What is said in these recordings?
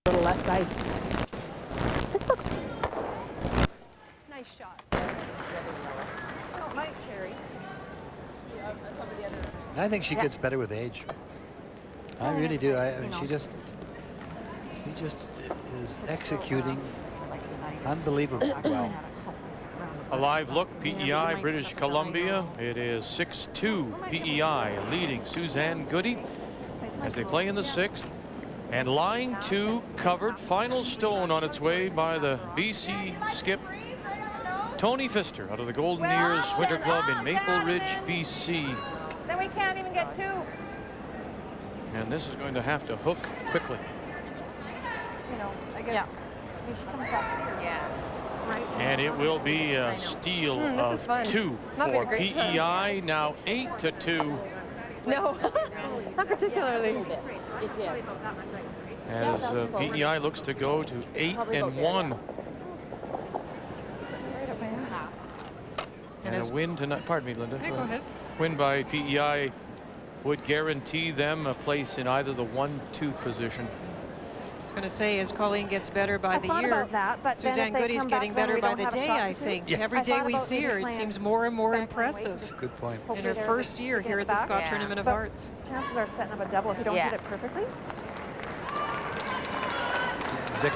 A little less ice. This looks Nice shot. Oh, my Cherry. I think she gets better with age. I really do. I mean, she just is executing unbelievably well. A live look, PEI, British Columbia. It is 6-2, PEI leading Suzanne Goody as they play in the 6th. And line 2 covered. Final stone on its way by the BC skip, Tony Pfister, out of the Golden Ears Winter Club in Maple Ridge, BC. Then we can't even get 2. And this is going to have to hook quickly. You know, I guess. Yeah. She comes back here. Yeah. Right. And it will be a steal of 2 for PEI. Now 8-2. No, not particularly. It did. As PEI looks to go to 8-1. And a win tonight. Pardon me, Linda. Hey, go ahead. Win by PEI would guarantee them a place in either the 1-2 position. I was going to say, as Colleen gets better by the year, but Suzanne Goody's getting better by the day, I think. Yeah. Every day we see her, it seems more and more impressive. Good point. In her first year here at the Scott Tournament of Arts. Chances are setting up a double if you don't hit it perfectly. Vic,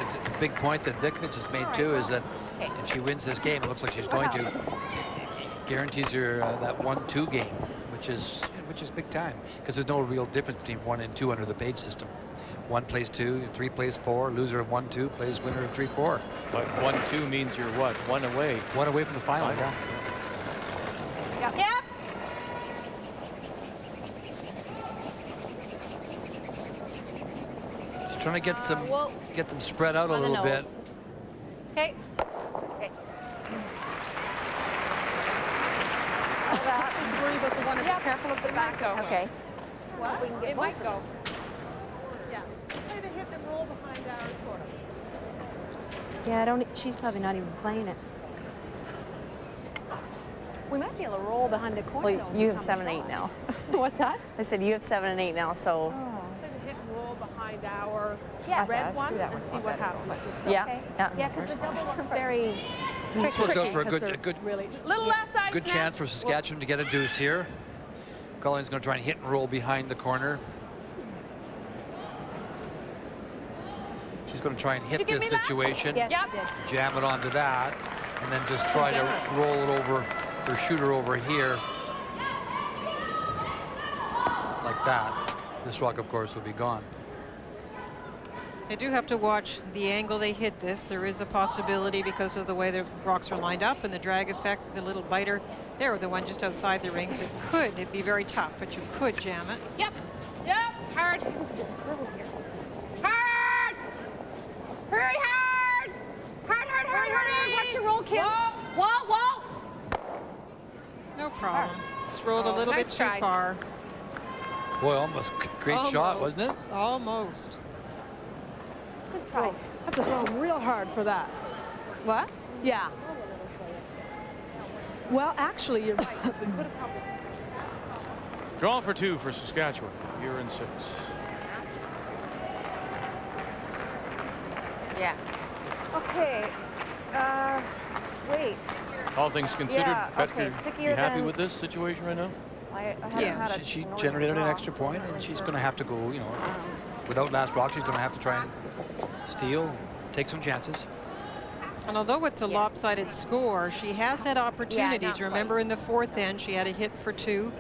it's a big point that Vic just made too, is that if she wins this game, it looks like she's going to, guarantees her that 1-2 game, which is big time, because there's no real difference between 1 and 2 under the Page system. 1 plays 2, 3 plays 4, loser of 1-2 plays winner of 3-4. But 1-2 means you're what? 1 away. 1 away from the final. Yep. She's trying to get them spread out a little bit. Okay. Worry about the one. Be careful of the back, though. Okay. What? It might go. Yeah. Try to hit and roll behind our court. Yeah, she's probably not even playing it. We might be able to roll behind the court. Well, you have 7-8 now. What's that? I said you have 7 and 8 now, so. Try to hit and roll behind our Yeah, red one do that and see what happens. Yeah. Yeah, because the double looks very. This works out for a good Really little less ice. good chance for Saskatchewan to get a deuce here. Colleen's going to try and hit and roll behind the corner. She's going to try and hit this situation, jam it onto that, and then just try to roll it over or shoot her over here like that. This rock, of course, will be gone. They do have to watch the angle they hit this. There is a possibility, because of the way the rocks are lined up and the drag effect, the little biter there, the one just outside the rings, it'd be very tough, but you could jam it. Yep. Hard. It's just curled here. Hard. Hurry hard. Hard. Watch your roll, Kim. Whoa. No problem. Just rolled a little bit too far. Boy, almost great shot, wasn't it? Almost. Good try. I have to throw real hard for that. What? Yeah. Well, actually, you're right. 'Cause we could have probably. Draw for 2 for Saskatchewan here in 6. Yeah. Okay. Wait. All things considered, Betker, stickier you happy than- with this situation right now? I haven't had a She generated an extra point, and she's going to have to go, you know, without last rock, she's going to have to try and steal, take some chances. And although it's a lopsided score, she has had opportunities. Remember, in the 4th end, she had a hit for 2.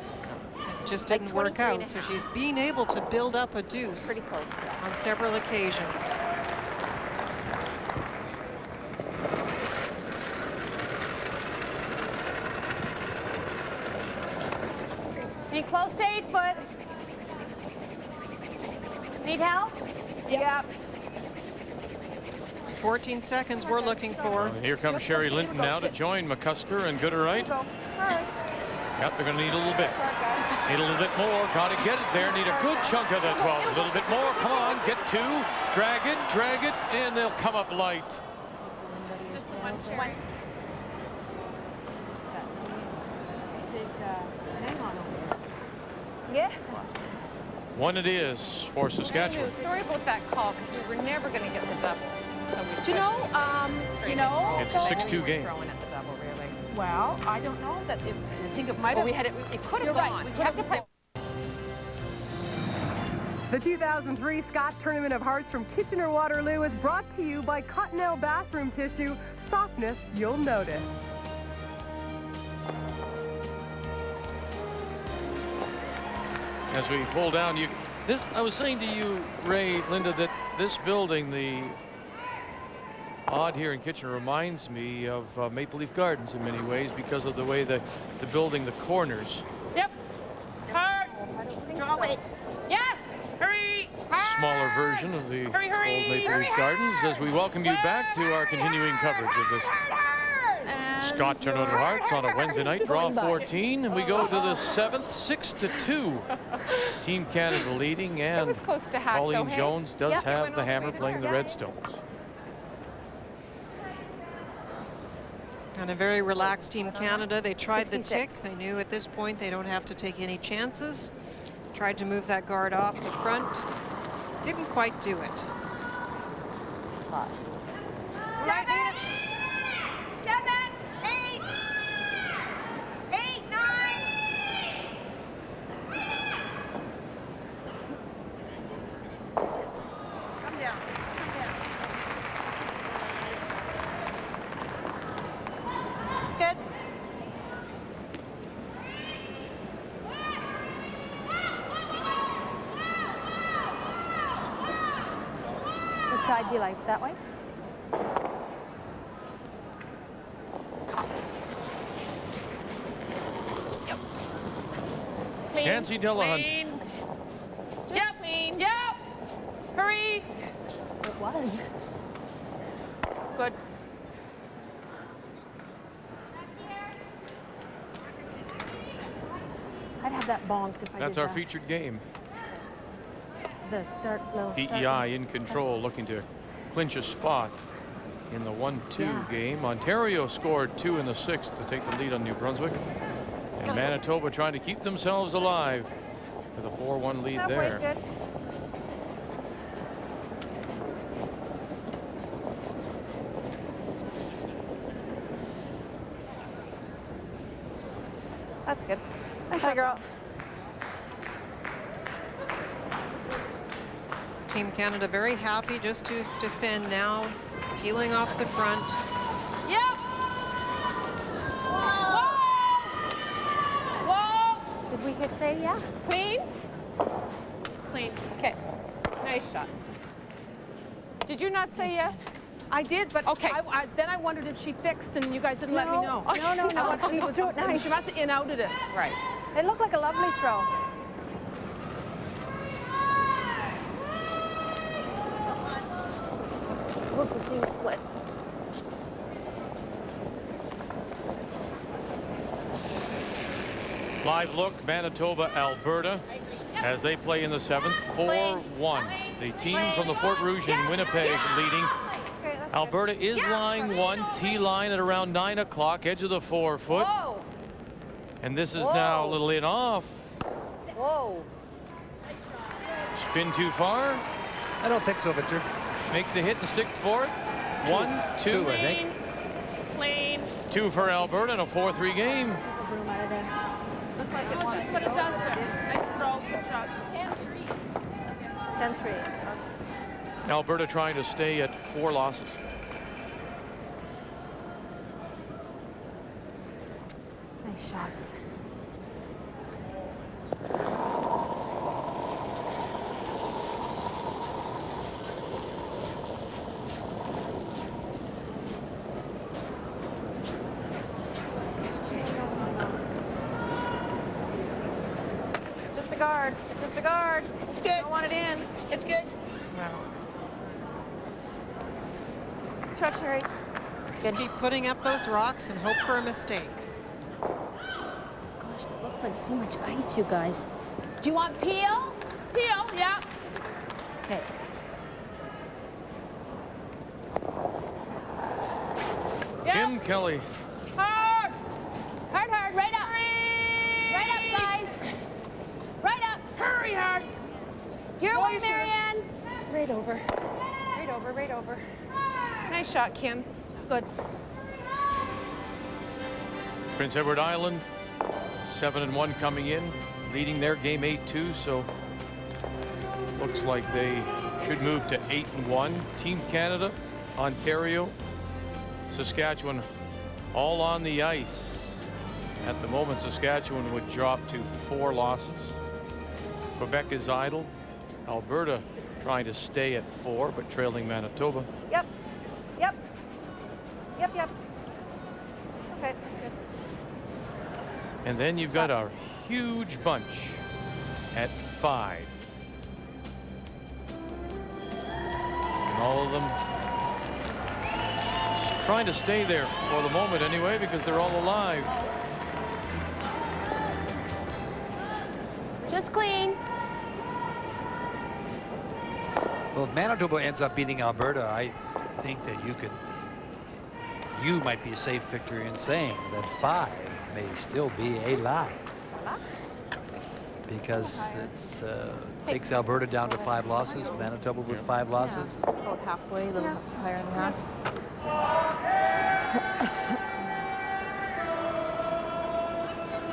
It just didn't work out. So she's been able to build up a deuce pretty close to that. on several occasions. Are you close to 8 foot? Need help? Yep. 14 seconds we're looking for. Here comes Sherry Linton now to join McCusker and Gooderite. Yep, they're going to need a little bit. Need a little bit more. Got to get it there. Need a good chunk of the 12. A little bit more. Come on, get 2. Drag it, and they'll come up light. Just one, Sherry. Yeah. One it is for Saskatchewan. Sorry about that call because we were never going to get the double. So we Do you know, It's a 6-2 game. Throwing at the double, really. well, I don't know that if, I think it might But have. we had it. It could You're have right, gone. we You could have to have play. The 2003 Scott Tournament of Hearts from Kitchener-Waterloo is brought to you by Cottonelle Bathroom Tissue. Softness you'll notice. As we pull down, I was saying to you, Ray, Linda, that this building, the odd here in Kitchener, reminds me of Maple Leaf Gardens in many ways because of the way the building, the corners. Yep. Hard. Draw it. Yes. Hurry. Hard. Smaller version of the Hurry, hurry. old Maple Leaf Gardens as we welcome you back to our continuing coverage of this Scott Tournament of Hearts on a Wednesday night, draw 14, and we go to the 7th, 6-2. Team Canada leading, and was close to hack, Pauline though, hey? Jones does Yep. have the hammer playing the Redstones. And a very relaxed Team Canada. They tried the tick. 66. They knew at this point they don't have to take any chances. Tried to move that guard off the front. Didn't quite do it. Spots. 7, 8, 8, 9. Sit. Come down. Come down. It's good. What side do you like? That way? Clean. Nancy Delahunt. Clean. Yep. Clean. Yep. Hurry. It was. Good. I'd have that bonked if I That's did our that. featured game. The start, little start. PEI in control, looking to clinch a spot in the 1-2 Yeah. game. Ontario scored 2 in the 6th to take the lead on New Brunswick. And Manitoba trying to keep themselves alive with a 4-1 lead Halfway's there. good. That's good. Hi, girl. Team Canada very happy just to defend now, peeling off the front. Yep. Whoa. Whoa. Did we hit say yeah? Clean. Clean. Okay. Nice shot. Did you not say yes? I did, but Okay. then I wondered if she fixed and you guys didn't let me know. No. No, she threw it nice. She must have in-outed it. Right. It looked like a lovely throw. Close to seam split. Live look, Manitoba, Alberta, as they play in the 7th, 4-1. The team from the Fort Rouge in Winnipeg leading. Alberta is line 1, T-line at around 9 o'clock, edge of the 4-foot. Whoa. And this is now a little in off. Whoa. Spin too far. I don't think so, Victor. Make the hit and stick for it. 1, 2, Two, I think. Clean. 2 for Alberta in a 4-3 game. Take a broom out of there. Looks like it wants what it does there. Nice throw. Good shot. 10-3. Alberta trying to stay at 4 losses. Nice shots. Just a guard. Just a guard. It's good. Don't want it in. It's good. Trust Sherry. Just keep putting up those rocks and hope for a mistake. Gosh, it looks like so much ice, you guys. Do you want peel? Peel, yeah. Okay. Kim Kelly. Hard. Hard, hard. Right up. Right up, guys. Right up. Hurry hard. right over. Right over, right over. Nice shot, Kim. Good. Prince Edward Island, 7-1 coming in, leading their game 8-2. So looks like they should move to 8-1. Team Canada, Ontario, Saskatchewan, all on the ice. At the moment, Saskatchewan would drop to 4 losses. Quebec is idle. Alberta trying to stay at 4, but trailing Manitoba. Yep. Yep. Yep, yep. Okay, that's good. And then you've got a huge bunch at 5. And all of them trying to stay there for the moment anyway, because they're all alive. Just clean. Well, if Manitoba ends up beating Alberta, I think that you might be a safe victory in saying that 5 may still be alive, because it takes Alberta down to 5 losses, Manitoba with 5 losses. About halfway, a little higher than half.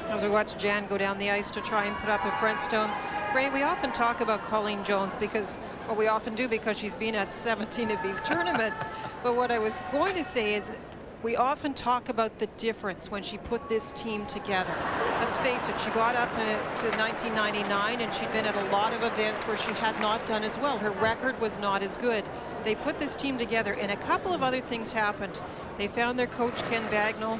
As we watch Jan go down the ice to try and put up a front stone, Ray, we often talk about Colleen Jones because, well, we often do because she's been at 17 of these tournaments. But what I was going to say is we often talk about the difference when she put this team together. Let's face it, she got up to 1999 and she'd been at a lot of events where she had not done as well. Her record was not as good. They put this team together and a couple of other things happened. They found their coach, Ken Bagnall,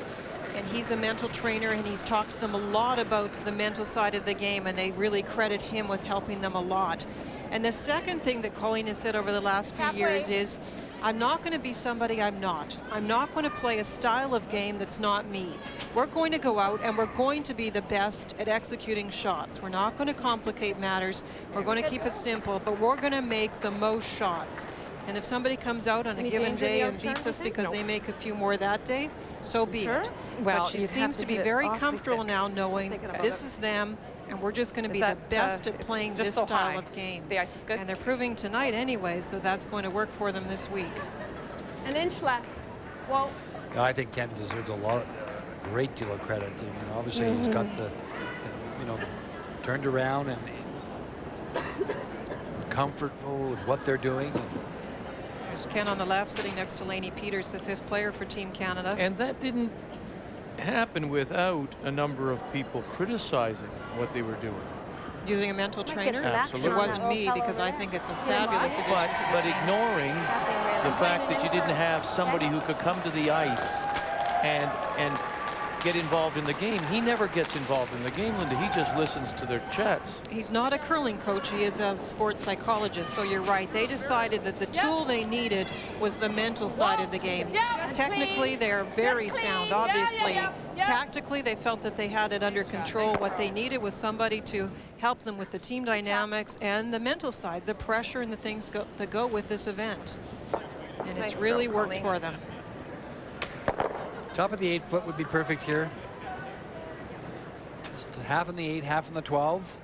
and he's a mental trainer, and he's talked to them a lot about the mental side of the game, and they really credit him with helping them a lot. And the second thing that Colleen has said over the last few years is, I'm not going to be somebody I'm not. I'm not going to play a style of game that's not me. We're going to go out and we're going to be the best at executing shots. We're not going to complicate matters. We're going to keep it simple, but we're going to make the most shots. And if somebody comes out on a given day and beats us because they make a few more that day, so be it. Well, but she seems to be very comfortable now knowing this is them, and we're just going to be the best at playing this style of game. The ice is good. And they're proving tonight anyways that that's going to work for them this week. An inch left. Well, I think Ken deserves a great deal of credit. I mean, obviously he's got the turned around and comfortable with what they're doing. There's Ken on the left sitting next to Lainey Peters, the 5th player for Team Canada. And that didn't happen without a number of people criticizing what they were doing. Using a mental trainer? Absolutely. It wasn't me, because I think it's a fabulous addition to the But team. ignoring the fact that you didn't have somebody who could come to the ice and get involved in the game. He never gets involved in the game, Linda. He just listens to their chats. He's not a curling coach. He is a sports psychologist. So you're right. They decided that the tool they needed was the mental side of the game. Technically, they're very sound, obviously. Tactically, they felt that they had it under control. What they needed was somebody to help them with the team dynamics and the mental side, the pressure and the things that go with this event. And it's really worked for them. Top of the 8 foot would be perfect here. Just half in the 8, half in the 12.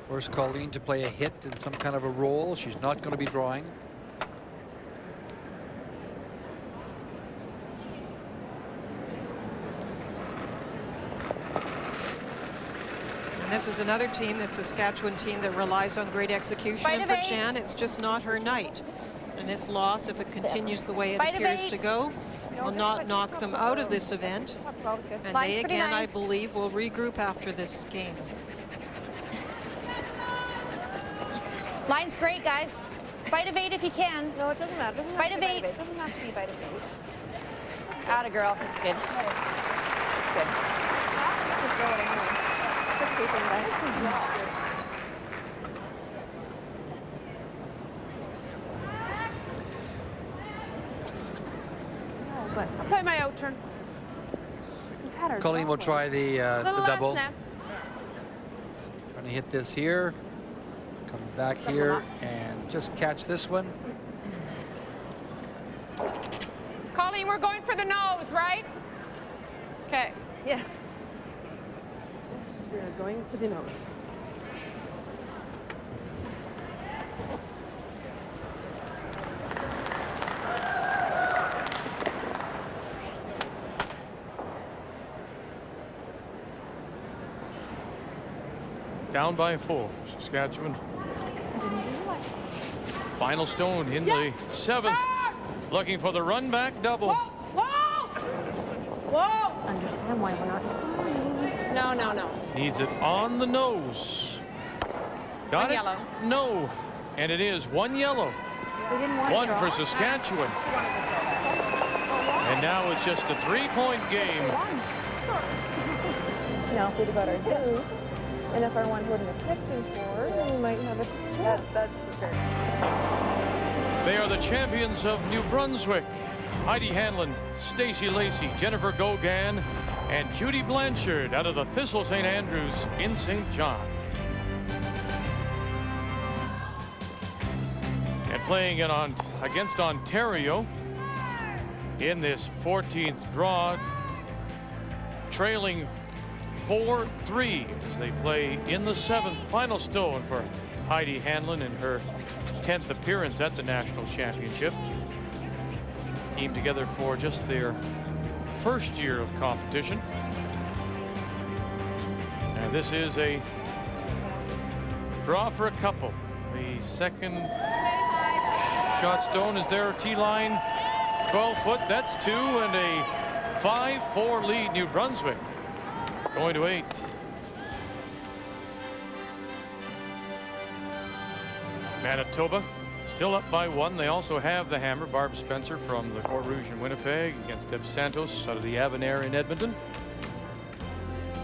Force Colleen to play a hit in some kind of a role. She's not going to be drawing. And this is another team, the Saskatchewan team, that relies on great execution. And for Jan, it's just not her night. And this loss, if it continues the way it appears to go, will not knock them out of this event. And they again, I believe, will regroup after this game. Line's great, guys. Bite of 8 if you can. No, it doesn't matter. Bite of 8. It doesn't have to be bite of 8. Atta girl. That's good. That's good. This is going anyway. Good sweeping, guys. I'll play my out turn. Colleen will try the double. Snap. Trying to hit this here. Come back here and just catch this one. Colleen, we're going for the nose, right? Okay. Yes. Yes, we are going for the nose. down by 4. Saskatchewan. Final stone in the 7th. Looking for the run back double. Whoa! Understand why we're not flying. No, no, no. Needs it on the nose. Got One it? yellow. No. And it is 1 yellow. We didn't want One to for draw. Saskatchewan. And now it's just a 3-point game. Now, if we'd got our two, and if our one wouldn't have picked before, then we might have a chance. That's the fair. They are the champions of New Brunswick. Heidi Hanlon, Stacey Lacey, Jennifer Gogan, and Judy Blanchard out of the Thistle St. Andrews in St. John. And playing it on against Ontario in this 14th draw, trailing 4-3 as they play in the 7th. Final stone for Heidi Hanlon in her 10th appearance at the National Championship. Team together for just their first year of competition. And this is a draw for a couple. The second shot stone is their tee line. 12 foot, that's 2, and a 5-4 lead. New Brunswick going to 8. Manitoba still up by 1. They also have the hammer. Barb Spencer from the Fort Rouge in Winnipeg against Deb Santos out of the Avonare in Edmonton.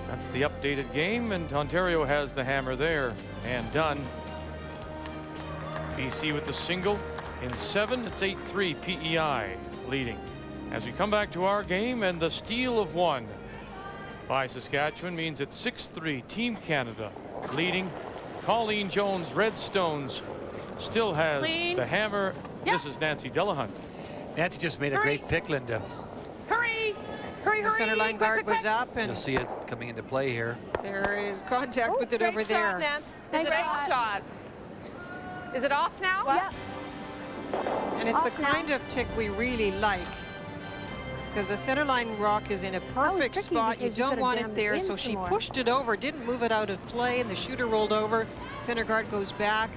That's the updated game, and Ontario has the hammer there and done. BC with the single in 7. It's 8-3 PEI leading. As we come back to our game, and the steal of 1 by Saskatchewan means it's 6-3 Team Canada leading. Colleen Jones, Redstones, still has the hammer. Yep. This is Nancy Delahunt. Nancy just made a great pick, Linda. Hurry! Hurry, The center line guard was up, You'll and see it coming into play here. there is contact with it Great over shot, there. Nance. Nice Great shot. shot. Is it off now? Yep. And it's the Off now. kind of tick we really like, because the center line rock is in a perfect tricky spot. You because you don't could've want it jammed there, in so some she more. pushed it over, didn't move it out of play, and the shooter rolled over. Center guard goes back,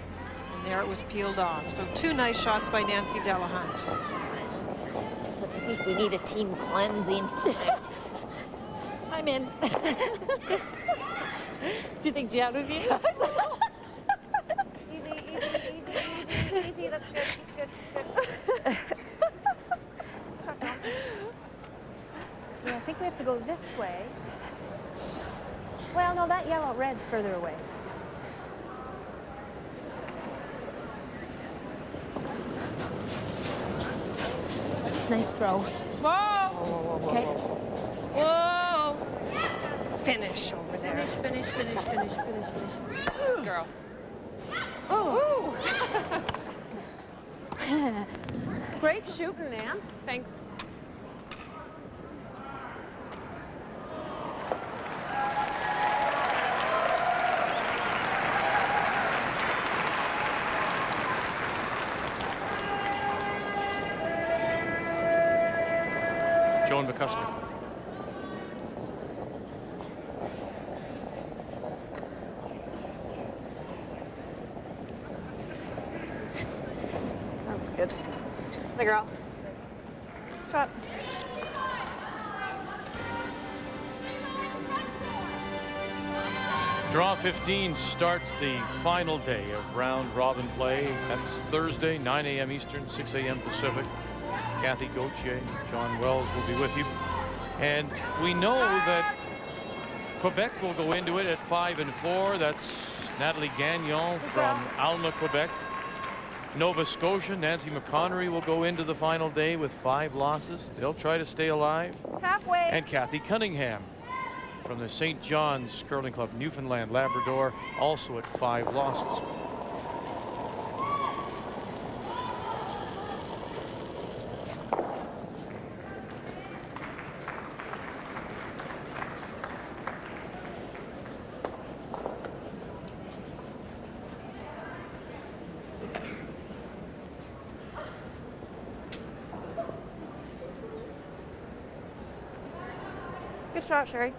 and there it was peeled off. So 2 nice shots by Nancy Delahunt. So I think we need a team cleansing tonight. I'm in. Do you think Jan would be? Easy. That's good. It's good. Yeah, I think we have to go this way. Well, no, that yellow red's further away. Nice throw. Whoa! Okay. Whoa! Finish over there. Finish. Good girl. Oh. Great shooting, Nan. Thanks. Joan McCusker. That's good. The girl. Shot. Draw 15 starts the final day of round robin play. That's Thursday, 9 a.m. Eastern, 6 a.m. Pacific. Kathy Gauthier, John Wells will be with you. And we know that Quebec will go into it at 5-4. That's Natalie Gagnon from Alma, Quebec. Nova Scotia, Nancy McConnery will go into the final day with 5 losses. They'll try to stay alive. Halfway. And Kathy Cunningham from the St. John's Curling Club, Newfoundland, Labrador, also at 5 losses. Good shot, Sherry.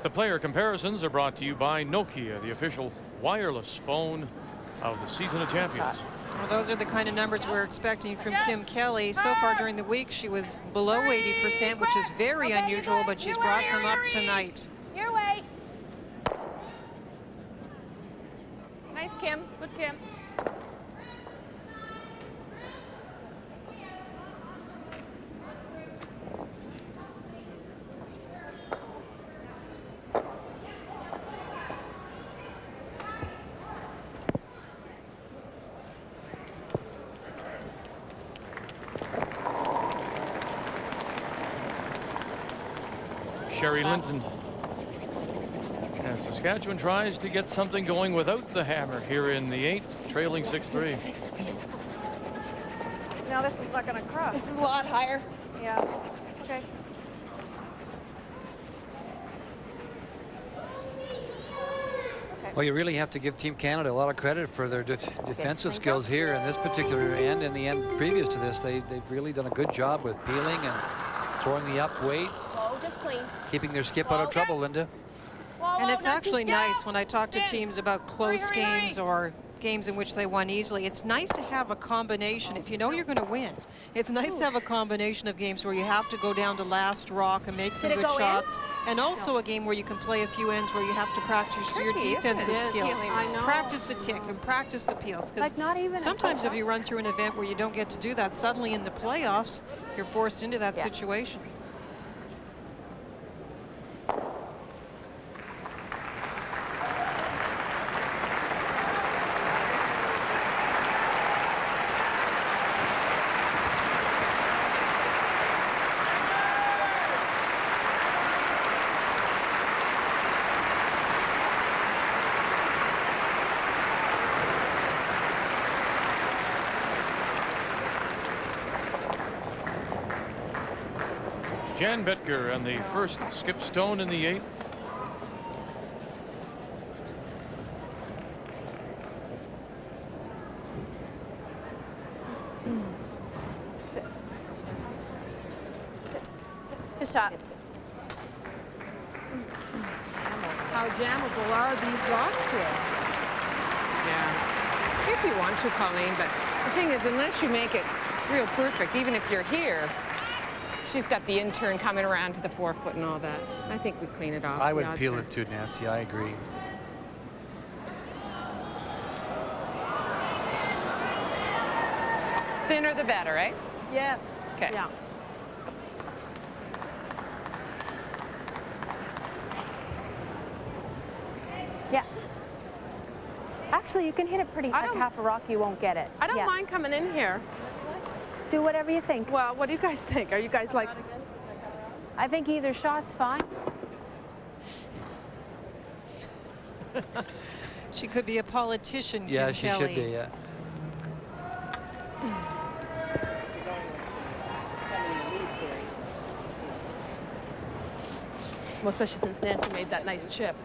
The player comparisons are brought to you by Nokia, the official wireless phone of the season of champions. Well, those are the kind of numbers we're expecting from Kim Kelly. So far during the week, she was below 80%, which is very unusual, but she's brought them up tonight. Your way. Nice, Kim. Good, Kim. Sherry Linton. As Saskatchewan tries to get something going without the hammer here in the 8th, trailing 6-3. Now this one's not going to cross. This is a lot higher. Yeah. Okay. Well, you really have to give Team Canada a lot of credit for their defensive skills here in this particular end. In the end previous to this, they've really done a good job with peeling and throwing the up weight, Whoa, just clean. keeping their skip out of trouble, Linda. Whoa, And it's not actually too scared. nice when I talk to teams about close hurry, games hurry. or games in which they won easily. It's nice to have a combination. If you know you're going to win, it's nice to have a combination of games where you have to go down to last rock and make some Did it good go in? shots, and also a game where you can play a few ends where you have to practice your defensive skills. I know. Practice the tick and practice the peels. Because Like not even. sometimes if you run through an event where you don't get to do that, suddenly in the playoffs, you're forced into that situation. Jan Betker and the first skip stone in the 8th. Sit. Sit. Sit. Shot. How jammable are these rocks here? Yeah. If you want to, Colleen, but the thing is, unless you make it real perfect, even if you're here, she's got the intern coming around to the 4-foot and all that. I think we clean it off. I would peel it too, Nancy. I agree. Thinner the better, right? Yeah. Okay. Yeah. Yeah. Actually, you can hit it pretty like half a rock. You won't get it. I don't mind coming in here. Do whatever you think. Well, what do you guys think? Are you guys like... I think either shot's fine. She could be a politician, Yeah, Kim she Kelly. should be, yeah. Well, especially since Nancy made that nice chip.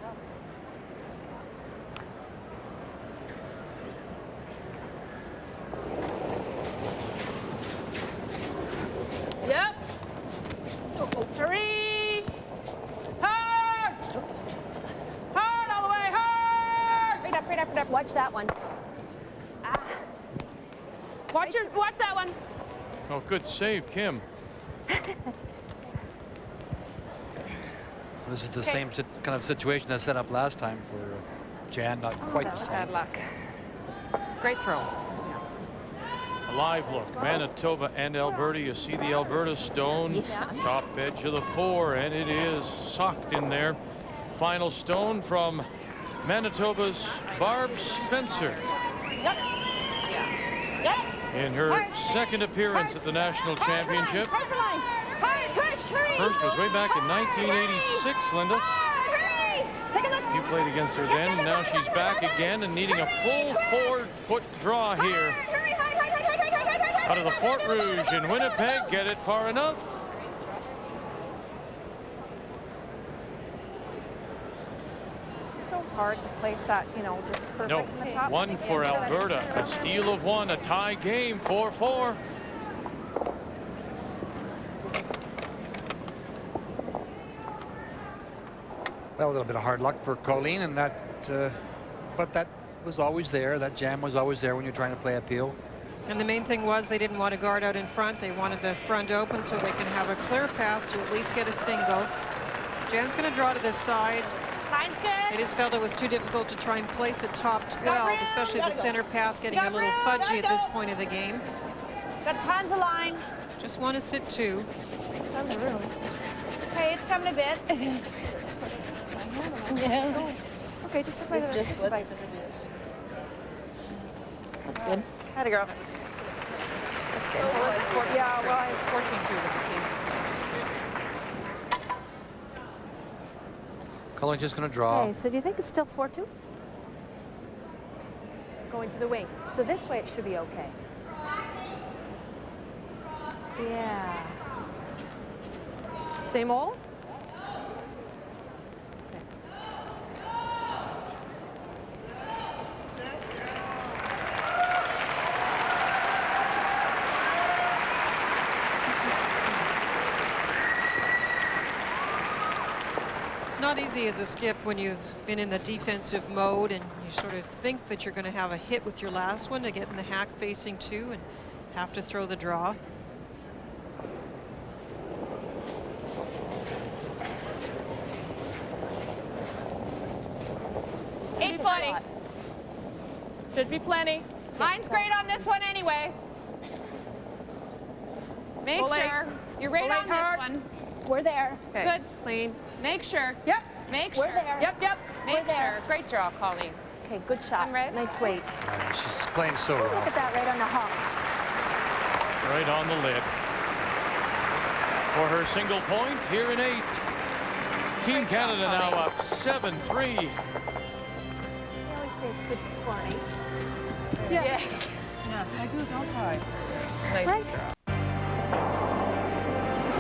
Yep. Hurry! Hard! Hard all the way, hard! Right up, right up, right up. Watch that one. Watch that one. Oh, good save, Kim. This is the same kind of situation that set up last time for Jan. Not quite the same. Bad luck. Great throw. A live look. Manitoba and Alberta. You see the Alberta stone. Top edge of the 4, and it is socked in there. Final stone from Manitoba's Barb Spencer. In her second appearance at the National Championship. First was way back in 1986, Linda. You played against her then, and now she's back again and needing a full 4-foot draw here. Out of the Fort Rouge in Winnipeg, get it far enough. So hard to place that, you know, just perfect No, in the top. one for Alberta. A steal of 1, a tie game, 4-4. Well, a little bit of hard luck for Colleen, and that, but that was always there. That jam was always there when you're trying to play uphill. And the main thing was they didn't want to guard out in front. They wanted the front open so they can have a clear path to at least get a single. Jan's going to draw to this side. Line's good. I just felt it was too difficult to try and place it top 12, especially the center path getting a little fudgy at this point of the game. Got tons of line. Just want to sit 2. Tons of room. Okay, it's coming a bit. Yeah. Okay, just a bite of it. Just a bite let's of it. That's good. Had a girl. That's good. Yeah, well, I 14-2 the team. Colleen's just going to draw. Okay, so do you think it's still 4-2? going to the wing. So this way it should be okay. Yeah. Same hole? Not easy as a skip when you've been in the defensive mode and you sort of think that you're going to have a hit with your last one to get in the hack facing 2 and have to throw the draw. Eight foot. Should be plenty. Mine's great on this one anyway. Make Pull sure eight. you're right Pull on eight this hard. one. We're there. Okay. Good. Clean. Make sure. Yep. Make We're sure. there. Yep. Make We're there. sure. Great draw, Colleen. Okay, good shot. I'm ready. Nice weight. She's playing so Look well. at that right on the hops. Right on the lid. For her single point here in 8. Team Canada now up 7-3. I always say it's good to score an 8. Yes. Yes, I do, don't I? Nice Right? draw.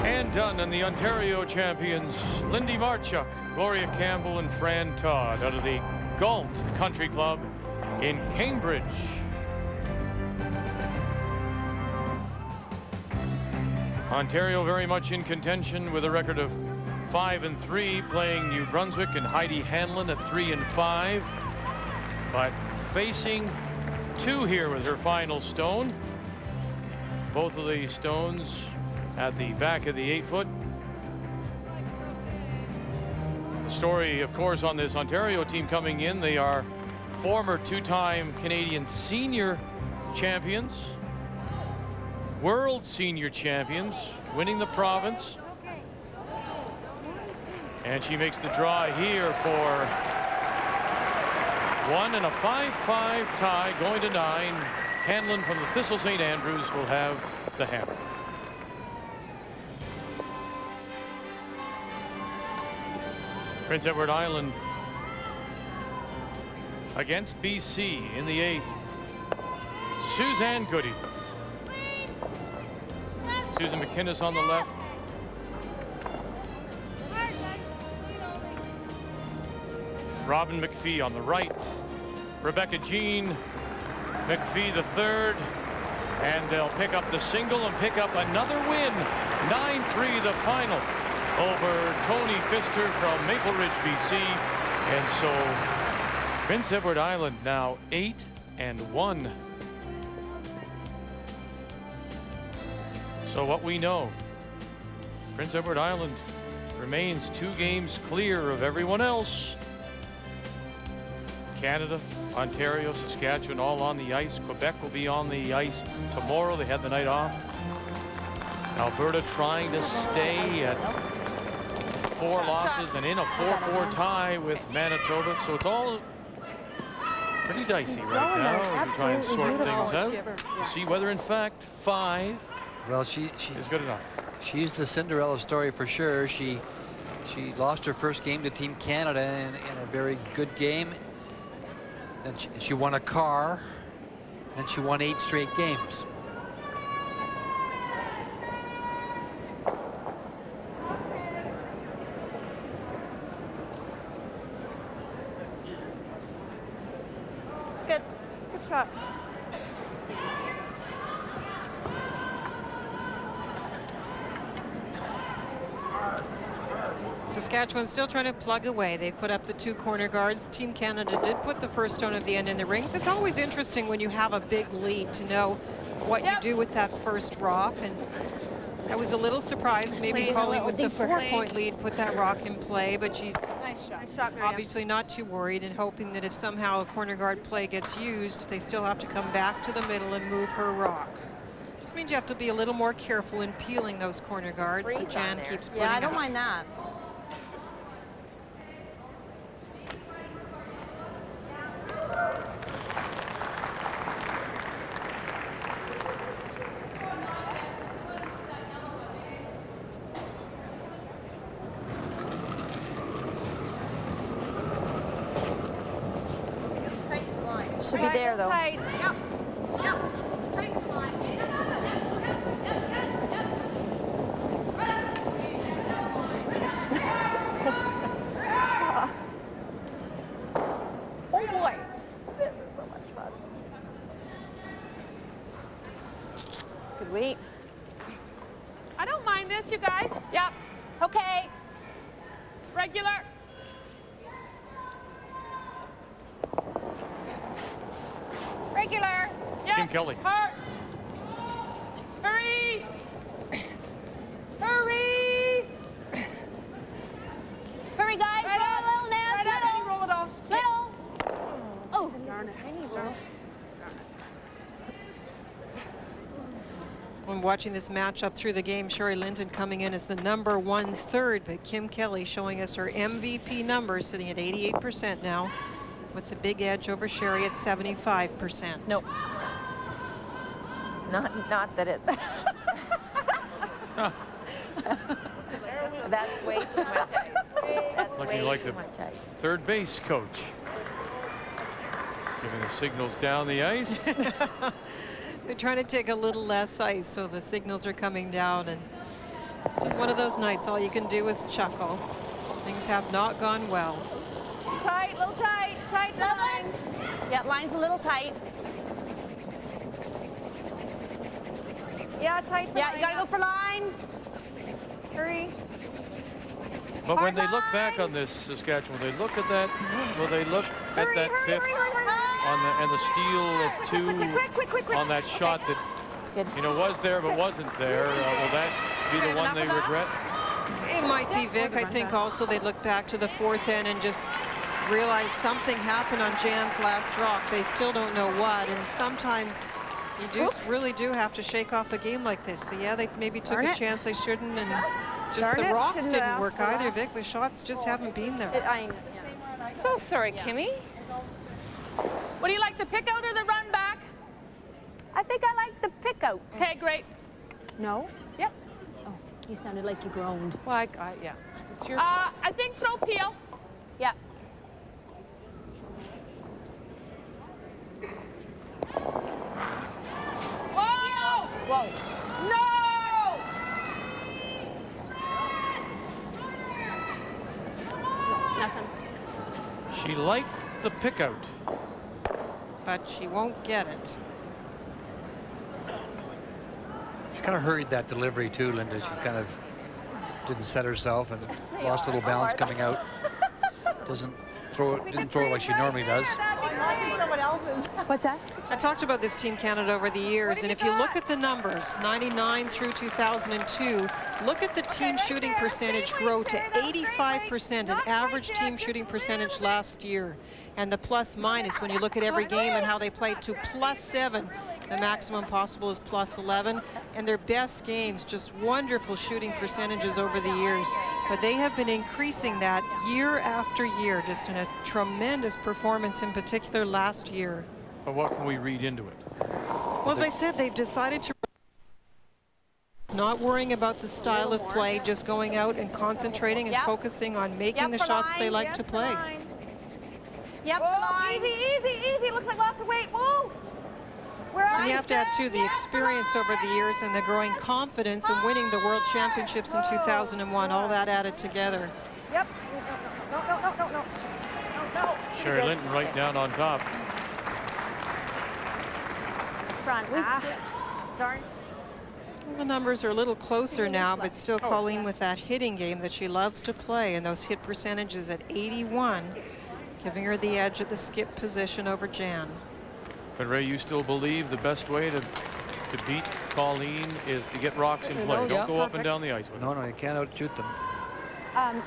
And done, and the Ontario champions, Lindy Marchuk, Gloria Campbell, and Fran Todd out of the Galt Country Club in Cambridge. Ontario very much in contention with a record of 5-3, playing New Brunswick and Heidi Hanlon at 3-5, but facing 2 here with her final stone. Both of the stones at the back of the 8-foot. The story, of course, on this Ontario team coming in, they are former 2-time Canadian senior champions, world senior champions, winning the province. And she makes the draw here for 1 and a 5-5 tie going to 9. Hanlon from the Thistle St. Andrews will have the hammer. Prince Edward Island against BC in the 8th. Suzanne Goody. Susan McInnes on the left. Robin McPhee on the right. Rebecca Jean McPhee the third. And they'll pick up the single and pick up another win. 9-3 the final over Tony Pfister from Maple Ridge, BC. And so Prince Edward Island now 8-1. So what we know, Prince Edward Island remains 2 games clear of everyone else. Canada, Ontario, Saskatchewan all on the ice. Quebec will be on the ice tomorrow. They had the night off. Alberta trying to stay at 4 losses and in a 4-4 tie with Manitoba. So it's all pretty dicey right now as we try and sort things out to see whether in fact 5 Well, she is good enough. She's the Cinderella story for sure. She lost her first game to Team Canada in a very good game. Then she won a car. Then she won 8 straight games. It's good. Good shot. Saskatchewan still trying to plug away. They put up the 2 corner guards. Team Canada did put the first stone of the end in the rings. It's always interesting when you have a big lead to know what you do with that first rock. And I was a little surprised, maybe Colleen with the 4-point lead put that rock in play, but she's obviously not too worried and hoping that if somehow a corner guard play gets used, they still have to come back to the middle and move her rock. Just means you have to be a little more careful in peeling those corner guards that Jan keeps putting Yeah, I don't up. mind that. Should be there though. Tight. Yep. Yep. Tight line. Oh boy. This is so much fun. Could wait. I don't mind this, you guys. Yep. Okay. Regular. Regular. Yep. Kim Kelly. Hard. Hurry. Hurry. Hurry, guys. Right Roll up. a little now. Right up. Little. Roll it off. Little. Oh. When watching this matchup through the game, Sherry Linton coming in as the #1 third, but Kim Kelly showing us her MVP numbers, sitting at 88% now, with the big edge over Sherry at 75%. Nope. Not that it's. That's way too much ice. That's Looking way like too the much ice. third base coach. Giving the signals down the ice. They're trying to take a little less ice, so the signals are coming down, and just one of those nights all you can do is chuckle. Things have not gone well. Tight, little tight. Tight line. Yeah, line's a little tight. Yeah, tight. Yeah, you gotta go for line. Hurry. But when they look back on this, Saskatchewan, they look at that. Will they look at that fifth on the and the steal of 2 on that shot that was there but wasn't there? Will that be the one they regret? It might be, Vic. I think also they'd look back to the 4th end and just realize something happened on Jan's last rock. They still don't know what, and sometimes you really do have to shake off a game like this. So yeah, they maybe took a chance they shouldn't, and just the rocks didn't work either, Vic. The shots just haven't been there. So sorry, Kimmy. What do you like, the pick out or the run back? I think I like the pick out. Okay, great. No? Yep. Oh, you sounded like you groaned. Well, yeah. It's your I think throw peel. Yeah. Whoa! Whoa. No! Nothing. She liked the pick out. But she won't get it. She kind of hurried that delivery too, Linda. She kind of didn't set herself and lost a little balance coming out. Didn't throw it like she normally does. Watching someone else's. What's that? I talked about this Team Canada over the years, and if you look at the numbers, 99 through 2002, look at the team shooting percentage grow to 85%, an average team shooting percentage last year. And the plus minus, when you look at every game and how they played, to +7. The maximum possible is +11. And their best games, just wonderful shooting percentages over the years. But they have been increasing that year after year, just in a tremendous performance, in particular last year. But what can we read into it? Well, as I said, they've decided to not worrying about the style of play, just going out and concentrating and focusing on making the shots they like to play. Yep, Whoa, easy, easy, easy. Looks like lots of weight. Whoa. And you have to add, too, the experience over the years and the growing confidence in winning the World Championships in 2001. All that added together. Yep. No. Sherry Linton right down on top. Front. Darn. The numbers are a little closer now, but still Colleen with that hitting game that she loves to play, and those hit percentages at 81, giving her the edge at the skip position over Jan. But Ray, you still believe the best way to beat Colleen is to get rocks in play. Don't go up and down the ice with them. No, you can't outshoot them.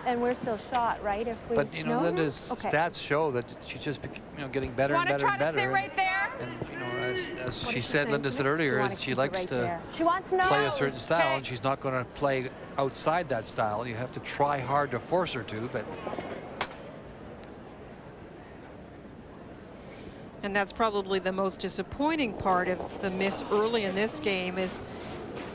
And we're still shot, right? If we But you know, Linda's stats show that she's just getting better and better and better. Want to try to sit right there? And you know, as she said, Linda said earlier, is she likes to she wants to play a certain style, and she's not going to play outside that style. You have to try hard to force her to, but. And that's probably the most disappointing part of the miss early in this game is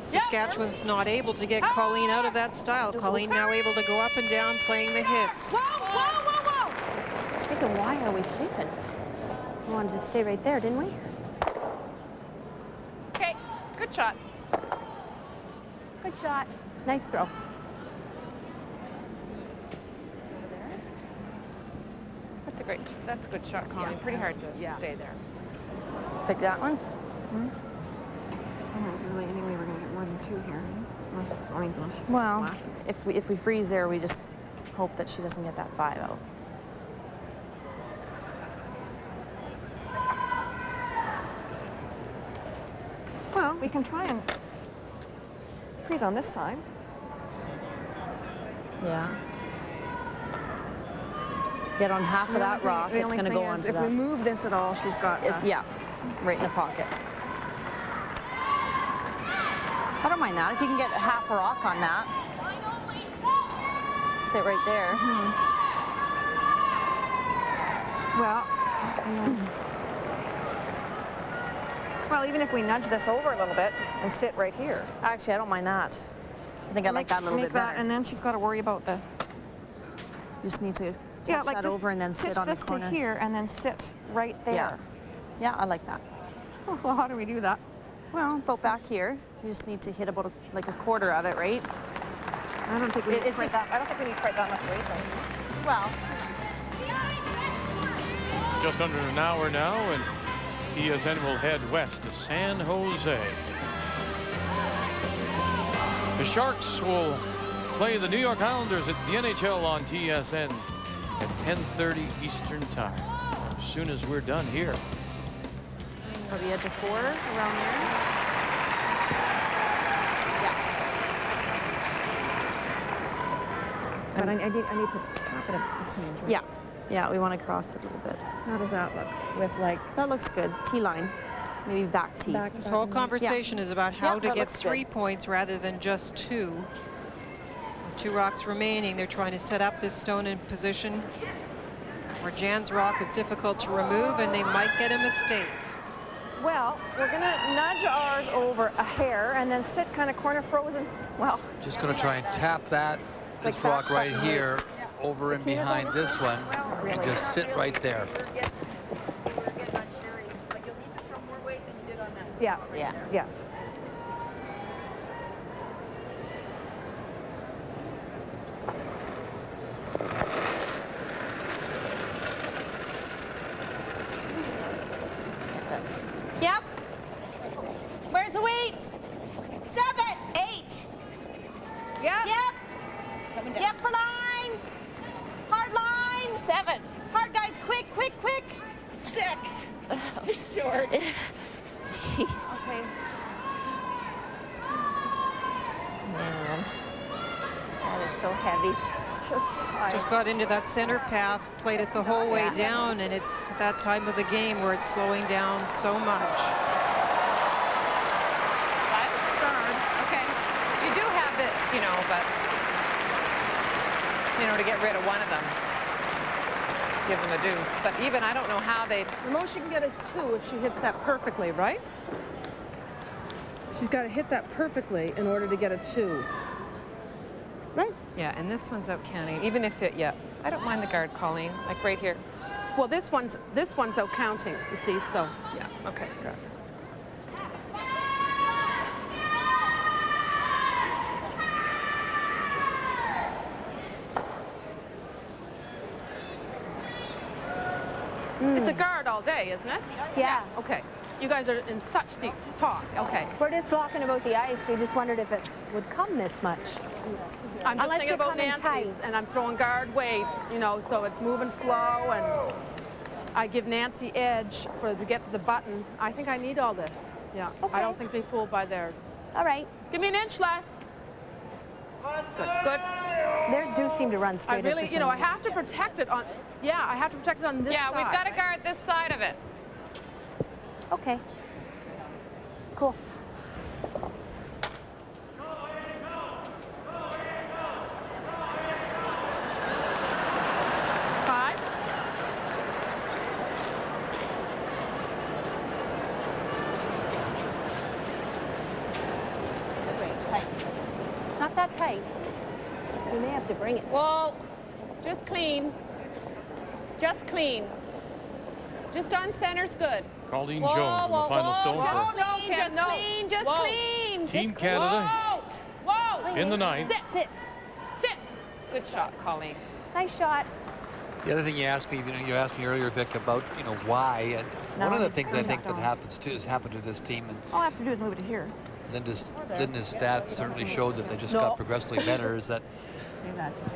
Saskatchewan's not able to get Colleen out of that style. Colleen now able to go up and down playing the hits. Whoa, whoa, whoa, whoa! Thinking, why are we sleeping? We wanted to stay right there, didn't we? Okay, good shot. Good shot. Nice throw. That's a good shot, Colleen. Pretty hard to stay there. Pick that one. Anyway, we're gonna get more than 2 here. Well, if we freeze there, we just hope that she doesn't get that 5 out. Well, we can try and freeze on this side. Yeah. Get on half of that rock. It's going to go onto if that. we move this at all, she's got. Yeah, right in the pocket. I don't mind that. If you can get half a rock on that, sit right there. Well, even if we nudge this over a little bit and sit right here. Actually, I don't mind that. I think I like that a little bit better. And then she's got to worry about the. You just need to touch that over and then sit on the corner. Pitch this to here and then sit right there. Yeah, I like that. Well, how do we do that? Well, about back here. You just need to hit about like a quarter of it, right? I don't think we need quite that. I don't think we need quite that much weight though. Well, Just under an hour now, and TSN will head west to San Jose. The Sharks will play the New York Islanders. It's the NHL on TSN at 10:30 Eastern Time. As soon as we're done here. Probably edge of 4 around there. But I need to tap it at the same time. Yeah, we want to cross it a little bit. How does that look? With like. That looks good. T-line. Maybe back T. This whole conversation is about how to get 3 points rather than just 2. With 2 rocks remaining, they're trying to set up this stone in position where Jan's rock is difficult to remove, and they might get a mistake. Well, we're going to nudge ours over a hair and then sit kind of corner frozen. Well. Just going to try and tap this rock right here over and behind this one and just sit right there. Yeah. Yep. Where's the weight? 7, 8. Yep. Yep for line. Hard line. 7. Hard guys, quick. 6. Short. Jeez. Okay. Man, that is so heavy. Just got into that center path, played it the whole way down, and it's that time of the game where it's slowing down so much. Okay. You do have this, but, to get rid of one of them, give them a deuce. But even, I don't know how they... The most she can get is 2 if she hits that perfectly, right? She's got to hit that perfectly in order to get a 2. Right? Yeah, and this one's out counting. Even if it, I don't mind the guard, Colleen, like right here. Well, this one's out counting, you see, so. Yeah, okay. It's a guard all day, isn't it? Yeah. Okay. You guys are in such deep talk. Okay. We're just talking about the ice. We just wondered if it would come this much. I'm just Unless thinking you're about coming Nancy's, tight. and I'm throwing guard weight, you know, so it's moving slow, and I give Nancy edge to get to the button. I think I need all this. Yeah. Okay. I don't think they fooled by theirs. All right. Give me an inch less. Good. Good. Theirs do seem to run I straighter really, for you know, I some have to protect it on. Yeah, I have to protect it on this side. Yeah, we've got to guard this side of it. Okay. Cool. Five. Great. Tight. It's not that tight. We may have to bring it. Whoa. Just clean. Just clean. Just on center's good. Colleen Whoa, Jones on whoa, the final whoa, stone just for clean, just no. clean, just Whoa. clean. Team just Canada Whoa. in the ninth. Sit. Sit. Good shot, Colleen. Nice shot. The other thing you asked me, you asked me earlier, Vic, about why. And one of the things I think that has happened to this team, and All I have to do is move it to here. Linda's stats certainly showed that they just got progressively better. Is that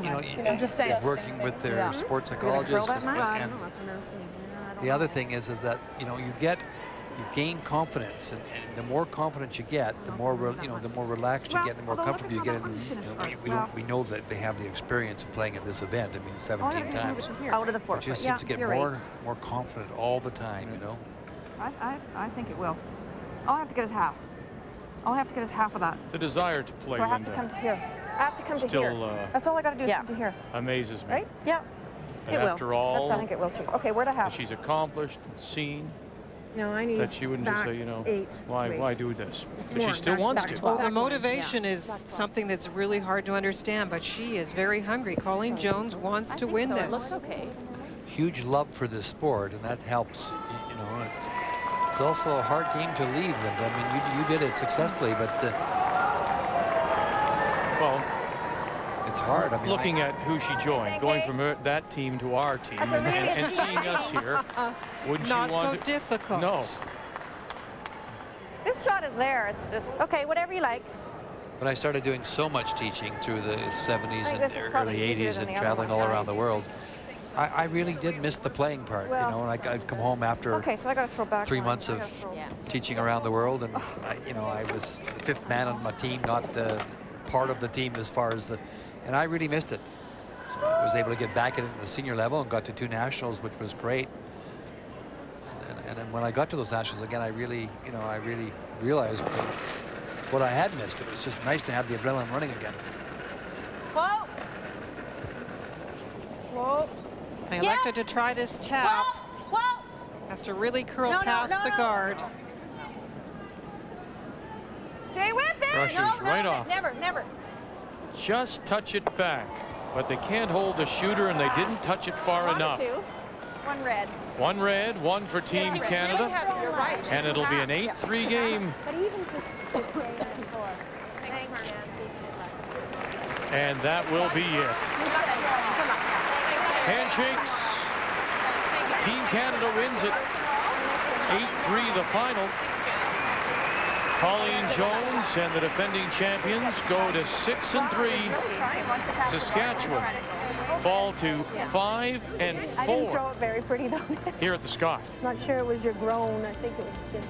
I'm just saying. is working with their sports psychologists. And That's what I'm asking you. the other thing is that you gain confidence, and the more confidence you get, the more the more relaxed you get, the more comfortable you get. We know that they have the experience of playing at this event. I mean, 17 times. Out of the But fourth. just seems to get more confident all the time. You know. I think it will. All I have to get is half. All I have to get is half of that. The desire to play, So I have to Linda, come to here. I have to come to still here. That's all I got to do is come to here. amazes me. Right? Yeah. And It will. after all I think it will too. Okay, where'd I that have? she's accomplished and seen, No, I need that she wouldn't just back say, 8. why do this? But More, she still back- wants back to. 12. The Back one, motivation yeah. is something that's really hard to understand, but she is very hungry. Colleen Jones wants to win It this. looks okay. Huge love for this sport, and that helps. It's also a hard game to leave, Linda. I mean, you did it successfully, but Well, it's hard. I mean, looking at who she joined, going from that team to our team, and seeing us here, wouldn't Not you want so to? difficult. No. This shot is there. It's just. Okay, whatever you like. But I started doing so much teaching through the 70s think and this is probably early easier 80s than and the other traveling one. all around the world. I really did miss the playing part, Well- and I'd come home after Okay, so I got to throw back 3 one. months I of gotta throw- teaching around the world, and I was the fifth man on my team, not part of the team as far as and I really missed it. So I was able to get back at the senior level and got to 2 nationals, which was great. And then when I got to those nationals again, I really realized what I had missed. It was just nice to have the adrenaline running again. Whoa. Whoa. They elected to try this tap. Whoa. Has to really curl No, no, past no, the no. guard. Stay with it. Rushers right off. Never. Just touch it back. But they can't hold the shooter, and they didn't touch it far enough. 1 red. 1 red, 1 for Team Canada, You're right. and it'll be an 8-3 game. But even to stay on the floor. And that will be it. Handshakes. Team Canada wins it. 8-3 the final. Colleen Jones and the defending champions go to 6-3. Saskatchewan fall to 5-4 I didn't throw it very pretty though. here at the Scott. Not sure it was your groan. I think it was just.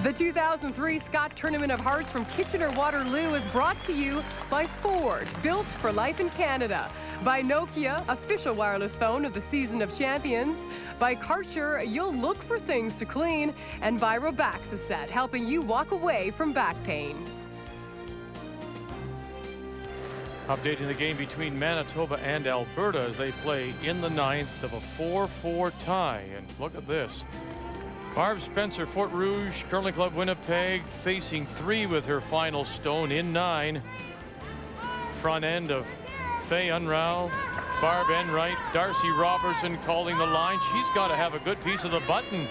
The 2003 Scott Tournament of Hearts from Kitchener-Waterloo is brought to you by Ford, built for life in Canada, by Nokia, official wireless phone of the Season of Champions, by Karcher, you'll look for things to clean, and by Robaxaset, helping you walk away from back pain. Updating the game between Manitoba and Alberta as they play in the 9th of a 4-4 tie. And look at this. Barb Spencer, Fort Rouge, Curling Club Winnipeg, facing 3 with her final stone in 9. Front end of Faye Unrau, Barb Enright, Darcy Robertson calling the line. She's got to have a good piece of the button.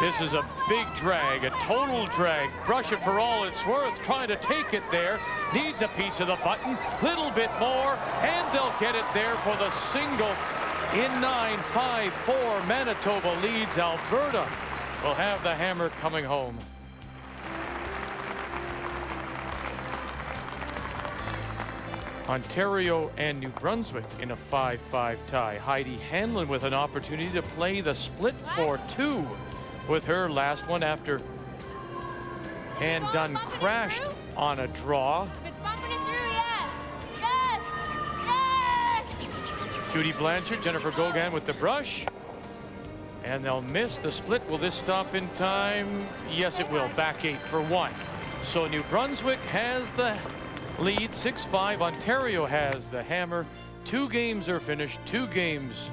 This is a big drag, a total drag. Brush it for all it's worth, trying to take it there. Needs a piece of the button, little bit more, and they'll get it there for the single. In 9, 5-4, Manitoba leads. Alberta will have the hammer coming home. Ontario and New Brunswick in a 5-5 tie. Heidi Hanlon with an opportunity to play the split for 2 with her last one after Ann Dunn crashed on a draw. Judy Blanchard, Jennifer Gogan with the brush. And they'll miss the split. Will this stop in time? Yes, it will. Back 8 for 1. So New Brunswick has the lead, 6-5. Ontario has the hammer. 2 games are finished. 2 games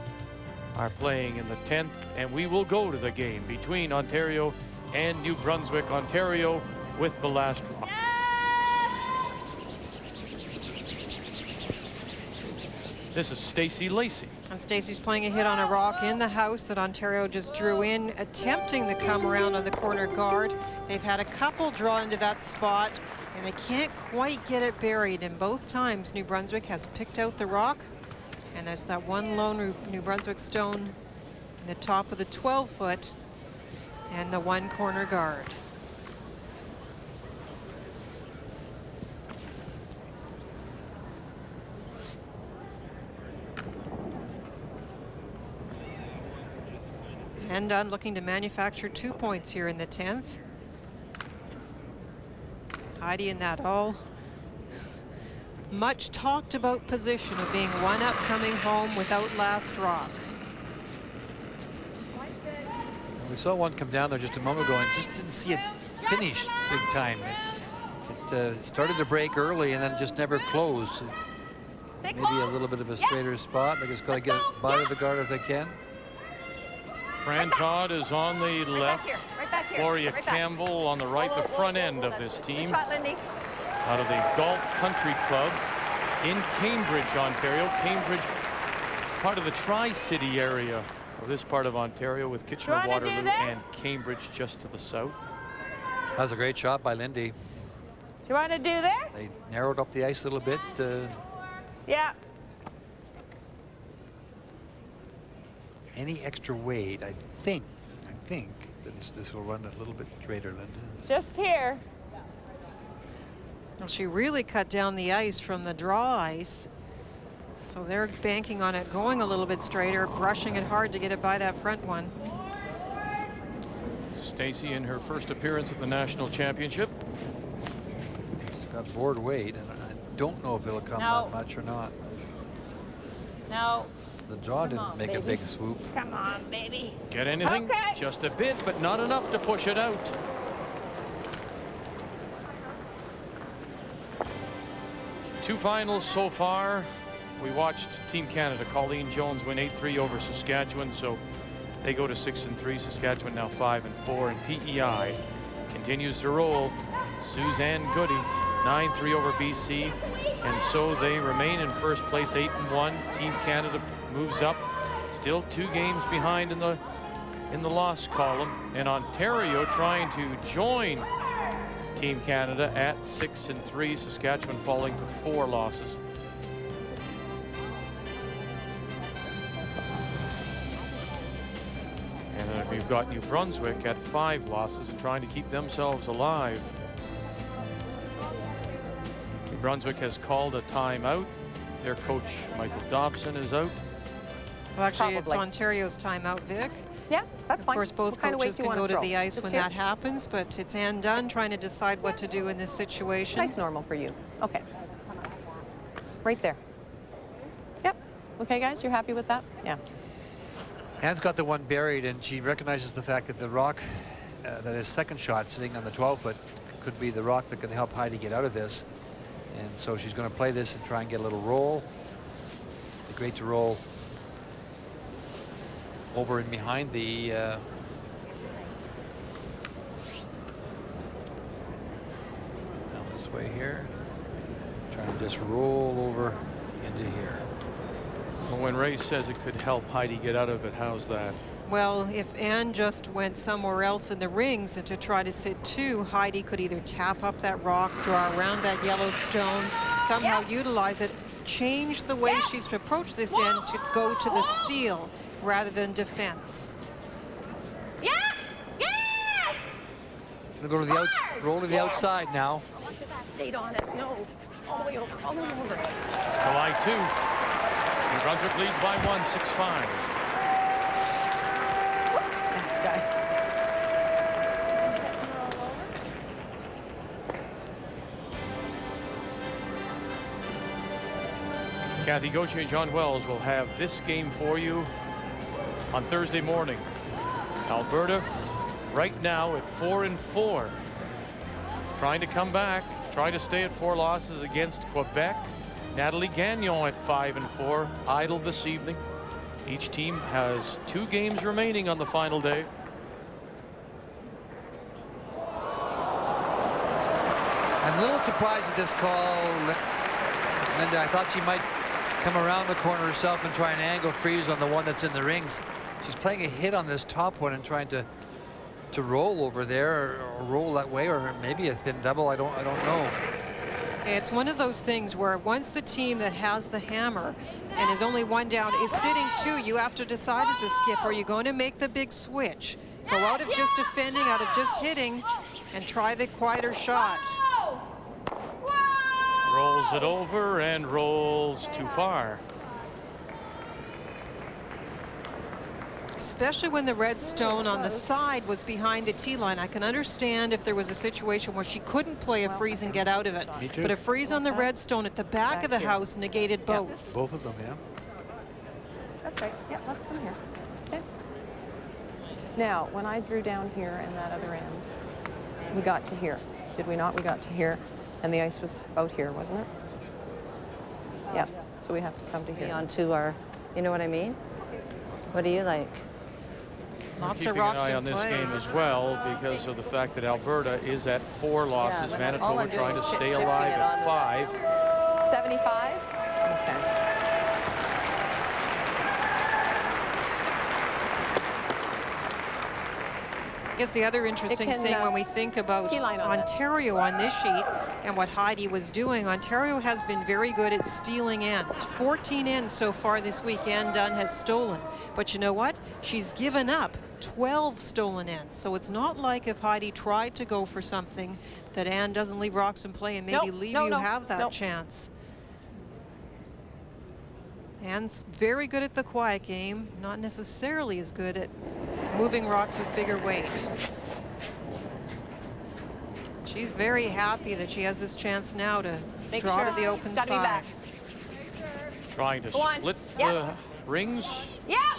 are playing in the 10th, and we will go to the game between Ontario and New Brunswick. Ontario with the last rock. This is Stacey Lacey. And Stacey's playing a hit on a rock in the house that Ontario just drew in, attempting to come around on the corner guard. They've had a couple draw into that spot, and they can't quite get it buried. And both times, New Brunswick has picked out the rock. And there's that one lone New Brunswick stone in the top of the 12-foot and the one corner guard. And Dunn looking to manufacture 2 points here in the 10th. Heidi in that all much talked about position of being 1 up coming home without last rock. We saw one come down there just a moment ago and just didn't see it finish big time. It started to break early and then just never closed. Maybe a little bit of a straighter spot. They just got to get it by the guard if they can. Fran Todd is on the left. Right back here. Gloria Campbell on the right, the front end of this team. Good shot, Lindy. Out of the Golf Country Club in Cambridge, Ontario. Cambridge, part of the Tri-City area of this part of Ontario, with Kitchener-Waterloo and Cambridge just to the south. That was a great shot by Lindy. Do you want to do this? They narrowed up the ice a little bit. Yeah. Any extra weight, I think that this will run a little bit straighter, Linda. Just here. Well, she really cut down the ice from the draw ice. So they're banking on it going a little bit straighter, brushing it hard to get it by that front one. Stacey in her first appearance at the national championship. She's got board weight, and I don't know if it'll come that much or not. No. The draw didn't make a big swoop. Come on, baby. Get anything? Okay. Just a bit, but not enough to push it out. Two finals so far. We watched Team Canada, Colleen Jones, win 8-3 over Saskatchewan, so they go to 6-3. Saskatchewan now 5-4, and PEI continues to roll. Suzanne Goody, 9-3 over BC, and so they remain in first place, 8-1. Team Canada moves up, still 2 games behind in the loss column, and Ontario trying to join Team Canada at 6-3. Saskatchewan falling to 4 losses. And then we've got New Brunswick at 5 losses and trying to keep themselves alive. New Brunswick has called a timeout. Their coach, Michael Dobson, is out. Well, actually, it's Ontario's timeout, Vic. Yeah, that's fine. Of course, both coaches can go to the ice when that happens, but it's Ann Dunn trying to decide what to do in this situation. Nice normal for you. Okay. Right there. Yep. Okay, guys, you're happy with that? Yeah. Ann's got the one buried, and she recognizes the fact that the rock, that his second shot sitting on the 12-foot, could be the rock that can help Heidi get out of this. And so she's going to play this and try and get a little roll. It'd be great to roll over and behind the now this way here. Trying to just roll over into here. Well, when Ray says it could help Heidi get out of it, how's that? Well, if Anne just went somewhere else in the rings and to try to sit 2, Heidi could either tap up that rock, draw around that yellow stone, somehow utilize it, change the way she's approached this end to go to the steal rather than defense. Yeah! Yes! Gonna go to the roll to the outside now. I want your last date on it. No. All the way over. All the way over. July 2. New Brunswick leads by 1, 6-5. Thanks, guys. Kathy Gauthier and John Wells will have this game for you on Thursday morning. Alberta right now at 4-4. Trying to come back, trying to stay at 4 losses against Quebec. Natalie Gagnon at 5-4, idle this evening. Each team has 2 games remaining on the final day. I'm a little surprised at this call, Linda. I thought she might come around the corner herself and try and angle freeze on the one that's in the rings. She's playing a hit on this top one and trying to roll over there or roll that way, or maybe a thin double. I don't know. It's one of those things where once the team that has the hammer and is only 1 down is sitting 2, you have to decide as a skipper, are you going to make the big switch? Go out of just defending, out of just hitting, and try the quieter shot. Rolls it over and rolls too far. Especially when the red stone on the side was behind the tee line. I can understand if there was a situation where she couldn't play a freeze and get out of it. Me too. But a freeze on the red stone at the back of the house negated both. Both of them, yeah. That's right. Yeah, let's come here. Okay. Now, when I drew down here and that other end, we got to here. Did we not? We got to here. And the ice was out here, wasn't it? Yeah. So we have to come to here. Onto our, you know what I mean? What do you like? Lots Keeping of rocks an eye in on this play. game as well because of the fact that Alberta is at 4 losses. Manitoba trying to stay alive at 5. 75? Okay. I guess the other interesting thing when we think about Ontario on this sheet and what Heidi was doing, Ontario has been very good at stealing ends. 14 ends so far this week Anne Dunn has stolen. But you know what? She's given up 12 stolen ends. So it's not like if Heidi tried to go for something that Anne doesn't leave rocks in play and maybe leave you have that chance. Anne's very good at the quiet game, not necessarily as good at moving rocks with bigger weight. She's very happy that she has this chance now to draw to the open side. Trying to split the rings,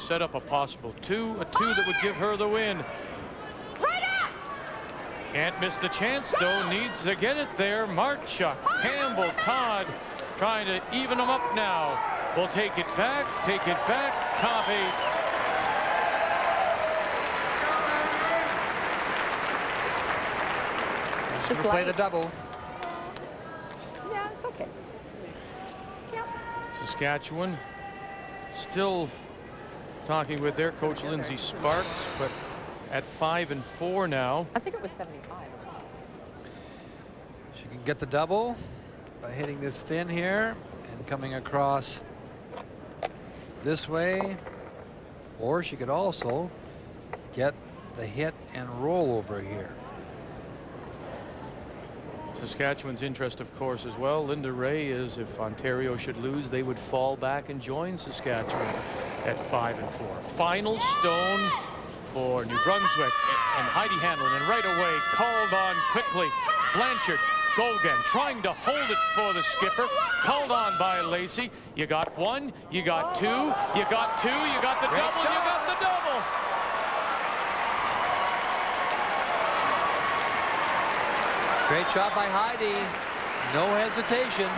set up a possible 2, a 2 that would give her the win. Can't miss the chance though, needs to get it there. Marchuk, Campbell, Todd trying to even them up now. We'll take it back, top 8. Just play the double. Yeah, it's okay. Saskatchewan still talking with their coach Lindsay Sparks, but at 5-4 now. I think it was 75 as well. She can get the double by hitting this thin here and coming across this way, or she could also get the hit and roll over here. Saskatchewan's interest, of course, as well. Linda Ray is if Ontario should lose, they would fall back and join Saskatchewan at 5-4. Final stone for New Brunswick and Heidi Hanlon, and right away called on quickly. Blanchard, Gogan trying to hold it for the skipper, called on by Lacey. You got 1, you got 2, you got 2, you got the double, you got the double. Great job by Heidi. No hesitation.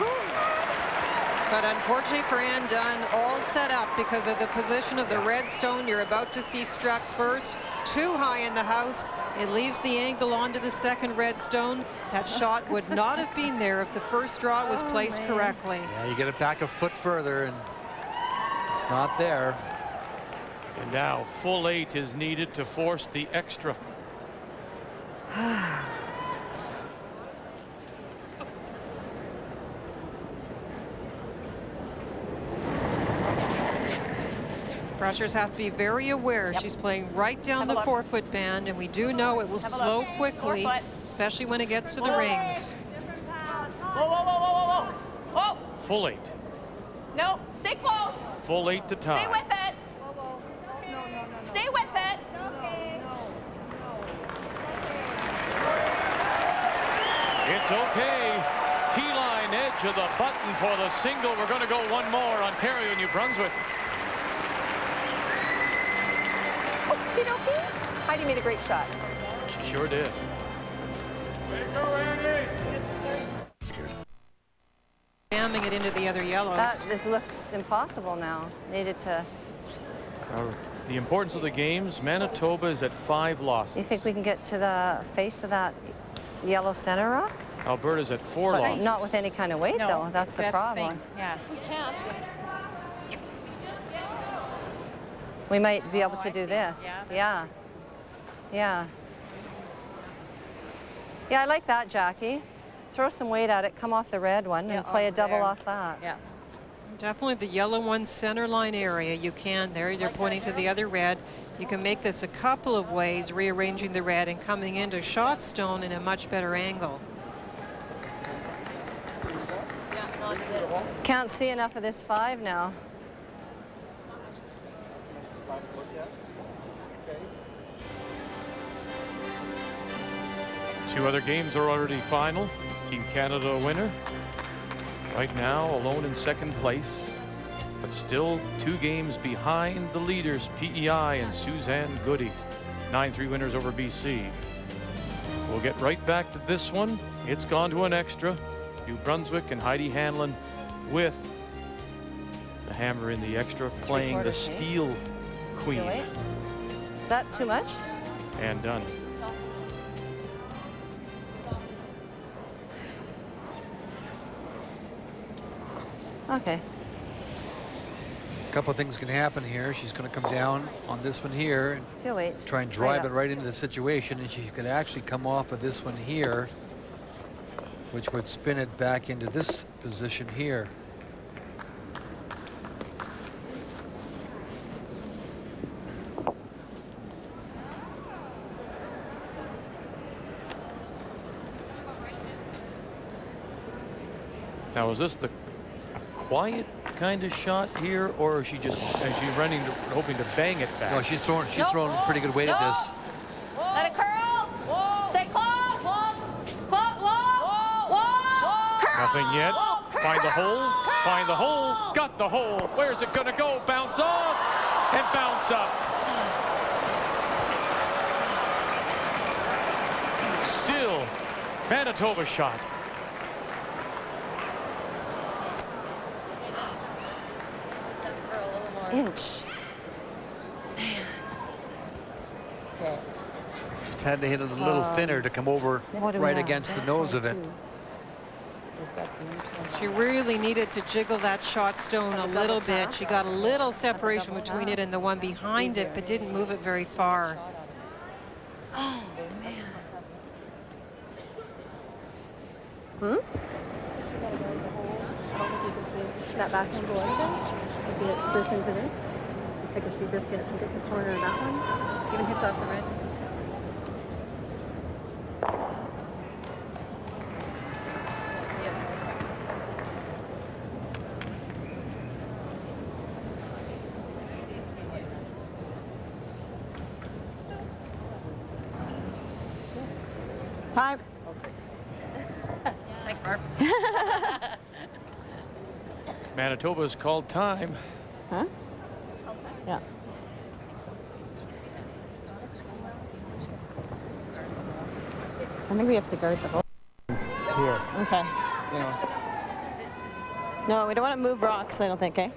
But unfortunately for Anne Dunn, all set up because of the position of the red stone. You're about to see struck first, too high in the house. It leaves the angle onto the second red stone. That shot would not have been there if the first draw was placed correctly. Yeah, you get it back a foot further and it's not there. And now full 8 is needed to force the extra. Rushers have to be very aware. She's playing right down the 4-foot band, and we do know it will slow quickly, especially when it gets to the rings. Whoa, whoa, whoa, whoa, whoa, whoa. Full 8. No, stay close. Full 8 to tie. Stay with it. Stay with it. It's okay. T-line edge of the button for the single. We're going to go one more. Ontario, New Brunswick. Heidi made a great shot. She sure did. Jamming it into the other yellows. This looks impossible now. Needed to. The importance of the games, Manitoba is at 5 losses. You think we can get to the face of that yellow center rock? Alberta's at 4 losses. Not with any kind of weight, though. That's the problem. Yeah. We can't. We might be able to do this. Yeah. Yeah. Yeah, I like that, Jackie. Throw some weight at it, come off the red one, and play a double off that. Yeah. Definitely the yellow one center line area. You can, there they're pointing to the other red. You can make this a couple of ways, rearranging the red and coming into shot stone in a much better angle. Can't see enough of this 5 now. Two other games are already final. Team Canada winner. Right now alone in second place, but still 2 games behind the leaders, PEI and Suzanne Goody. 9-3 winners over BC. We'll get right back to this one. It's gone to an extra. New Brunswick and Heidi Hanlon with the hammer in the extra, playing the Steel Queen. Is that too much? And done. Okay. A couple of things can happen here. She's going to come down on this one here and try and drive it right into the situation, and she could actually come off of this one here, which would spin it back into this position here. Now, is this the quiet kind of shot here, or is she just running, hoping to bang it back? No, she's throwing pretty good weight at this. Let it curl. Whoa. Stay close. Close. Whoa. Curl. Nothing yet. Find the hole. Find the hole. Got the hole. Where's it going to go? Bounce off and bounce up. Still, Manitoba shot. Inch. Okay. Just had to hit it a little thinner to come over right against the nose of it. She really needed to jiggle that shot stone a little bit. She got a little separation between it and the one behind it, but didn't move it very far. Oh, man. That backhand below again. If she hits this into this, because she just gets a corner of that one, even hits off the red. Time. Thanks, Barb. Manitoba's called time. Huh? Yeah. I think we have to guard the hole. Here. Okay. No, we don't want to move rocks, I don't think, eh?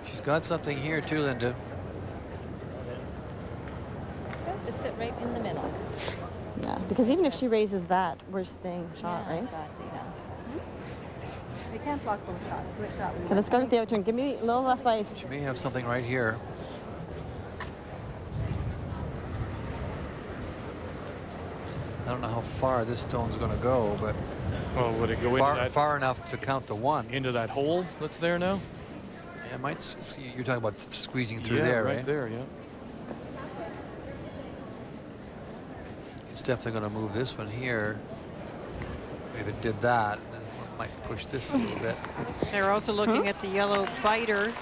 She's got something here too, Linda. Just sit right in the middle. Yeah, because even if she raises that, we're staying shot, right? Exactly, yeah. You can't block both shots. Which shot? Okay, let's go with the out turn. Give me a little less ice. She may have something right here. I don't know how far this stone's going to go, but Well, would it go into that, far enough to count the one? into that hole that's there now? Yeah, it might. You're talking about squeezing through Yeah, there, right right? there, yeah. It's definitely going to move this one here. If it did that, then it might push this a little bit. They're also looking at the yellow biter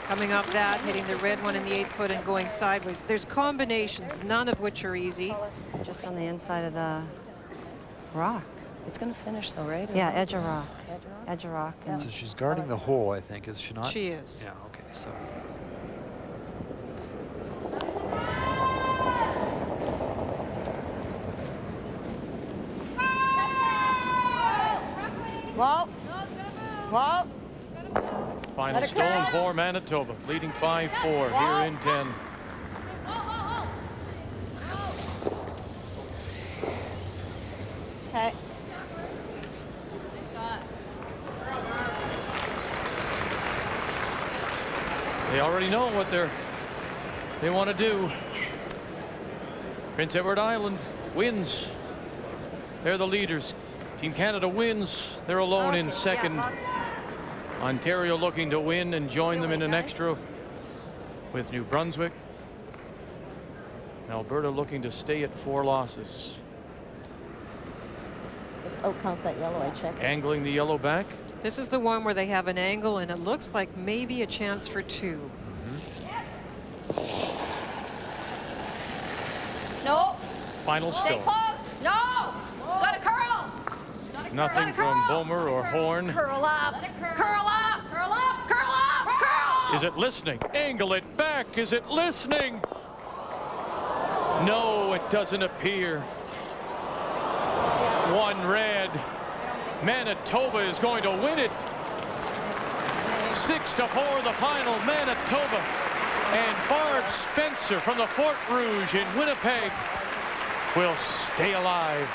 coming up that, hitting the red one in the 8-foot and going sideways. There's combinations, none of which are easy. Just on the inside of the rock. It's going to finish though, right? Yeah, edge of rock. Edge of rock. Yeah. So she's guarding the hole, I think, is she not? She is. Yeah. Okay. So. Whoa. Whoa. Final stone for Manitoba, leading 5-4 here in 10. Okay. They already know what they want to do. Prince Edward Island wins. They're the leaders. Team Canada wins. They're alone in second. Ontario looking to win and join them in an extra with New Brunswick. Alberta looking to stay at 4 losses. It's counts that yellow. I checked. Angling the yellow back. This is the one where they have an angle and it looks like maybe a chance for 2. No. Final Stay stone. close. No. Got a curl. Nothing from Bomer or Horn. Curl up. Curl up. Curl up. Curl up. Curl. Is it listening? Angle it back. Is it listening? No, it doesn't appear. 1 red. Manitoba is going to win it. 6-4 the final. Manitoba and Barb Spencer from the Fort Rouge in Winnipeg will stay alive.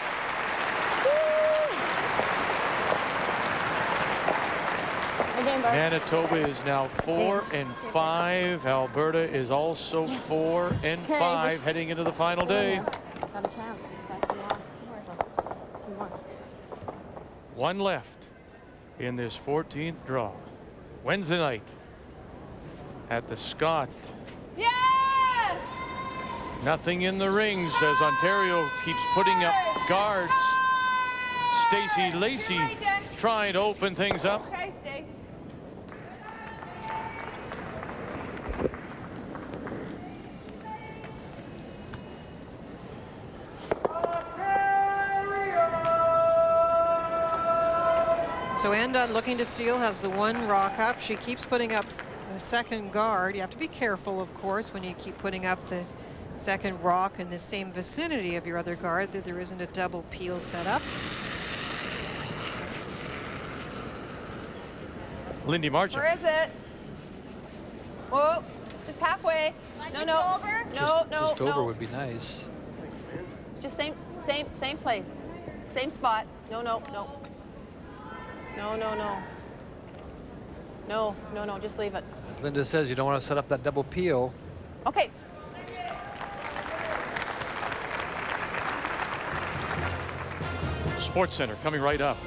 Manitoba is now 4-5. Alberta is also 4-5 heading into the final day. Got a chance. But we lost 2-1. 1 left in this 14th draw. Wednesday night at the Scott. Yeah. Nothing in the rings as Ontario keeps putting up guards. Stacey Lacey trying to open things up. Okay, Stace. So Andon looking to steal, has the 1 rock up. She keeps putting up the 2nd guard. You have to be careful, of course, when you keep putting up the 2nd rock in the same vicinity of your other guard, that there isn't a double peel set up. Lindy Marchand. Where is it? Whoa. Just halfway. No, no. Over? No, no, Just over no. would be nice. Just same place. Same spot. No, no, no. No, no, no. No, no, no, just leave it. As Linda says, you don't want to set up that double peel. Okay. Sports Center coming right up.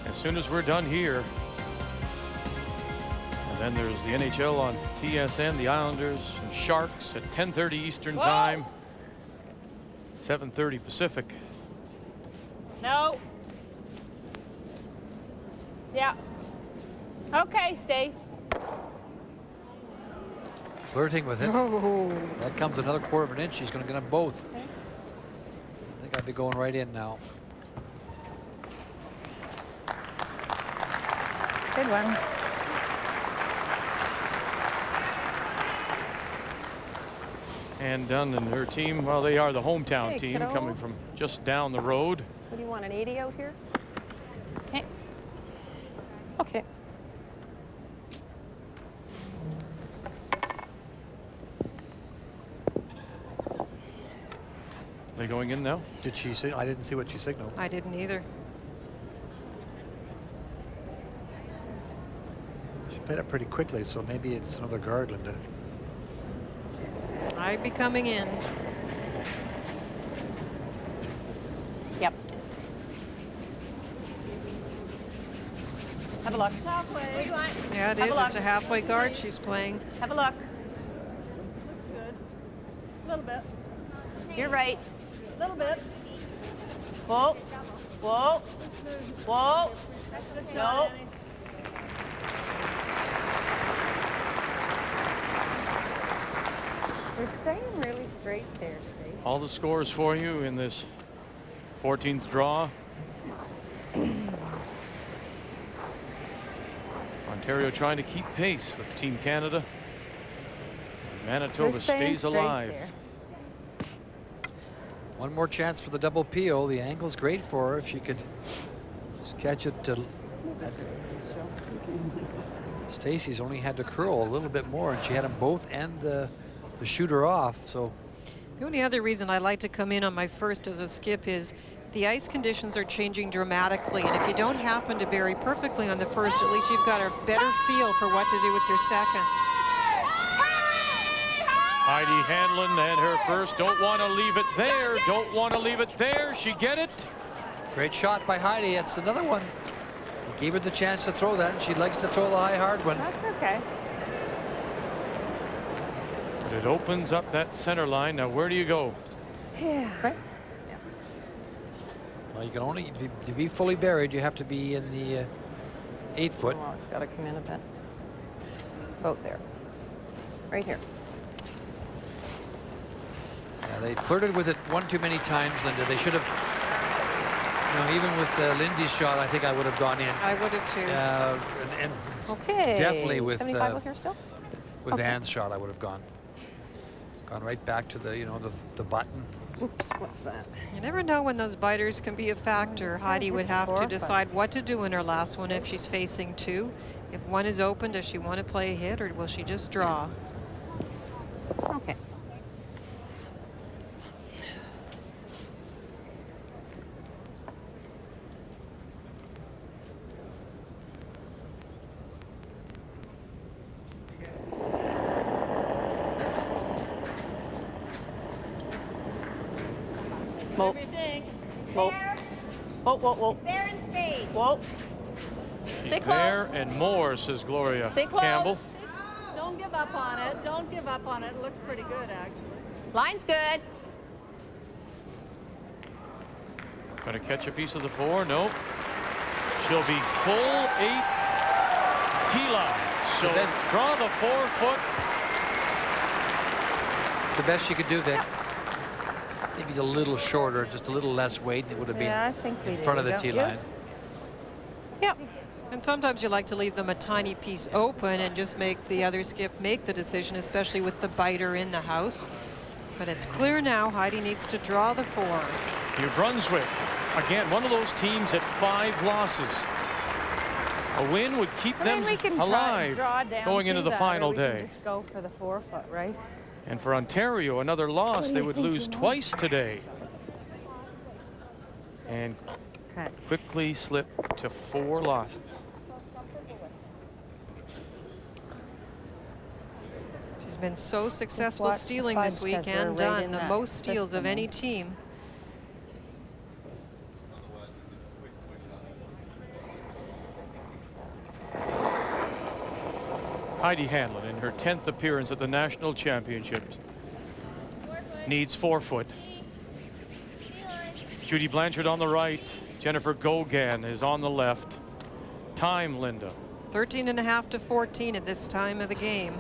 As soon as we're done here. And then there's the NHL on TSN, the Islanders and Sharks at 10:30 Eastern Time, 7:30 Pacific. No. Yeah. Okay, Stace. Flirting with it. Oh. That comes another 1/4 of an inch. She's going to get them both. Okay. I think I'd be going right in now. Good ones. And Dunn and her team, well, they are the hometown Hey, team kiddo. coming from just down the road. What do you want, an 80 out here? Okay. Okay. They going in now? Did she say? I didn't see what she signaled. I didn't either. played it pretty quickly, so maybe it's another guard, Linda. I'd be coming in. Yep. Have a look. Halfway. Yeah, it is. It's a halfway guard she's playing. Have a look. Good. A little bit. You're right. A little bit. Whoa. Whoa. Whoa. No. You're staying really straight there, Steve. All the scores for you in this 14th draw. Ontario trying to keep pace with Team Canada. Manitoba You're staying stays straight alive. there. One more chance for the double peel. The angle's great for her if she could just catch it to. Stacey's only had to curl a little bit more, and she had them both and the shooter off. So The only other reason I like to come in on my first as a skip is the ice conditions are changing dramatically, and if you don't happen to bury perfectly on the first, at least you've got a better feel for what to do with your second. Heidi Hanlon and her first. Don't want to leave it there. Don't want to leave it there. She get it. great shot by Heidi. That's another one. He gave her the chance to throw that, and she likes to throw the high hard one. That's okay. But it opens up that center line. Now where do you go? Right? Well, you can only to be fully buried. You have to be in the 8 foot. Well, it's got to come in a bit. About there. Right here. Yeah, they flirted with it one too many times, Linda. They should have, you know, even with Lindy's shot, I think I would have gone in. I would have too. And Okay. definitely with 75 here still? with Okay. Anne's shot, I would have gone right back to the, you know, the button. Oops, what's that? You never know when those biters can be a factor. Heidi would have to decide what to do in her last one if she's facing two. If one is open, does she want to play a hit, or will she just draw? Okay. Whoa. Everything. Whoa. Whoa, whoa, whoa. There in spades. Whoa. Stay close. There and more, says Gloria Stay close. Campbell. Don't give up on it. Don't give up on it. It looks pretty good, actually. Line's good. Going to catch a piece of the 4. Nope. She'll be full 8 T-line. So draw the 4 foot. The best she could do then. Maybe a little shorter, just a little less weight. It would have been I think we in did. front of the Yep. tee line. Yep. And sometimes you like to leave them a tiny piece open and just make the other skip make the decision, especially with the biter in the house. But it's clear now Heidi needs to draw the 4. New Brunswick, again, one of those teams at 5 losses. A win would keep them we can alive draw down going to into the that, final or we can day. just go for the 4 foot, right? And for Ontario, another loss, they would lose twice today. And Okay. quickly slip to 4 losses. She's been so successful watch the stealing this fudge, week 'cause we're and right done in the that most steals of system. any team. Heidi Hanlon in her 10th appearance at the National Championships. Needs 4 foot. Judy Blanchard on the right. Jennifer Gogan is on the left. Time, Linda. 13.5 to 14 at this time of the game.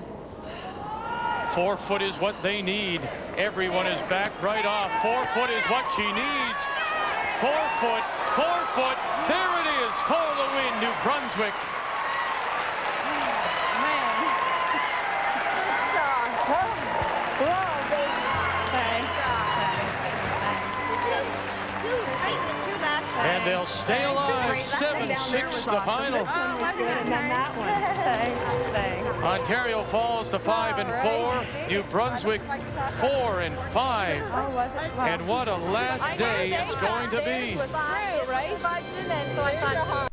4 foot is what they need. Everyone is back right off. 4 foot is what she needs. 4 foot, 4 foot. There it is for the win, New Brunswick. And they'll stay alive. 7-6 the final. Ontario falls to 5 and 4. New Brunswick 4 and 5. And what a last day it's going to be. Right? So I thought,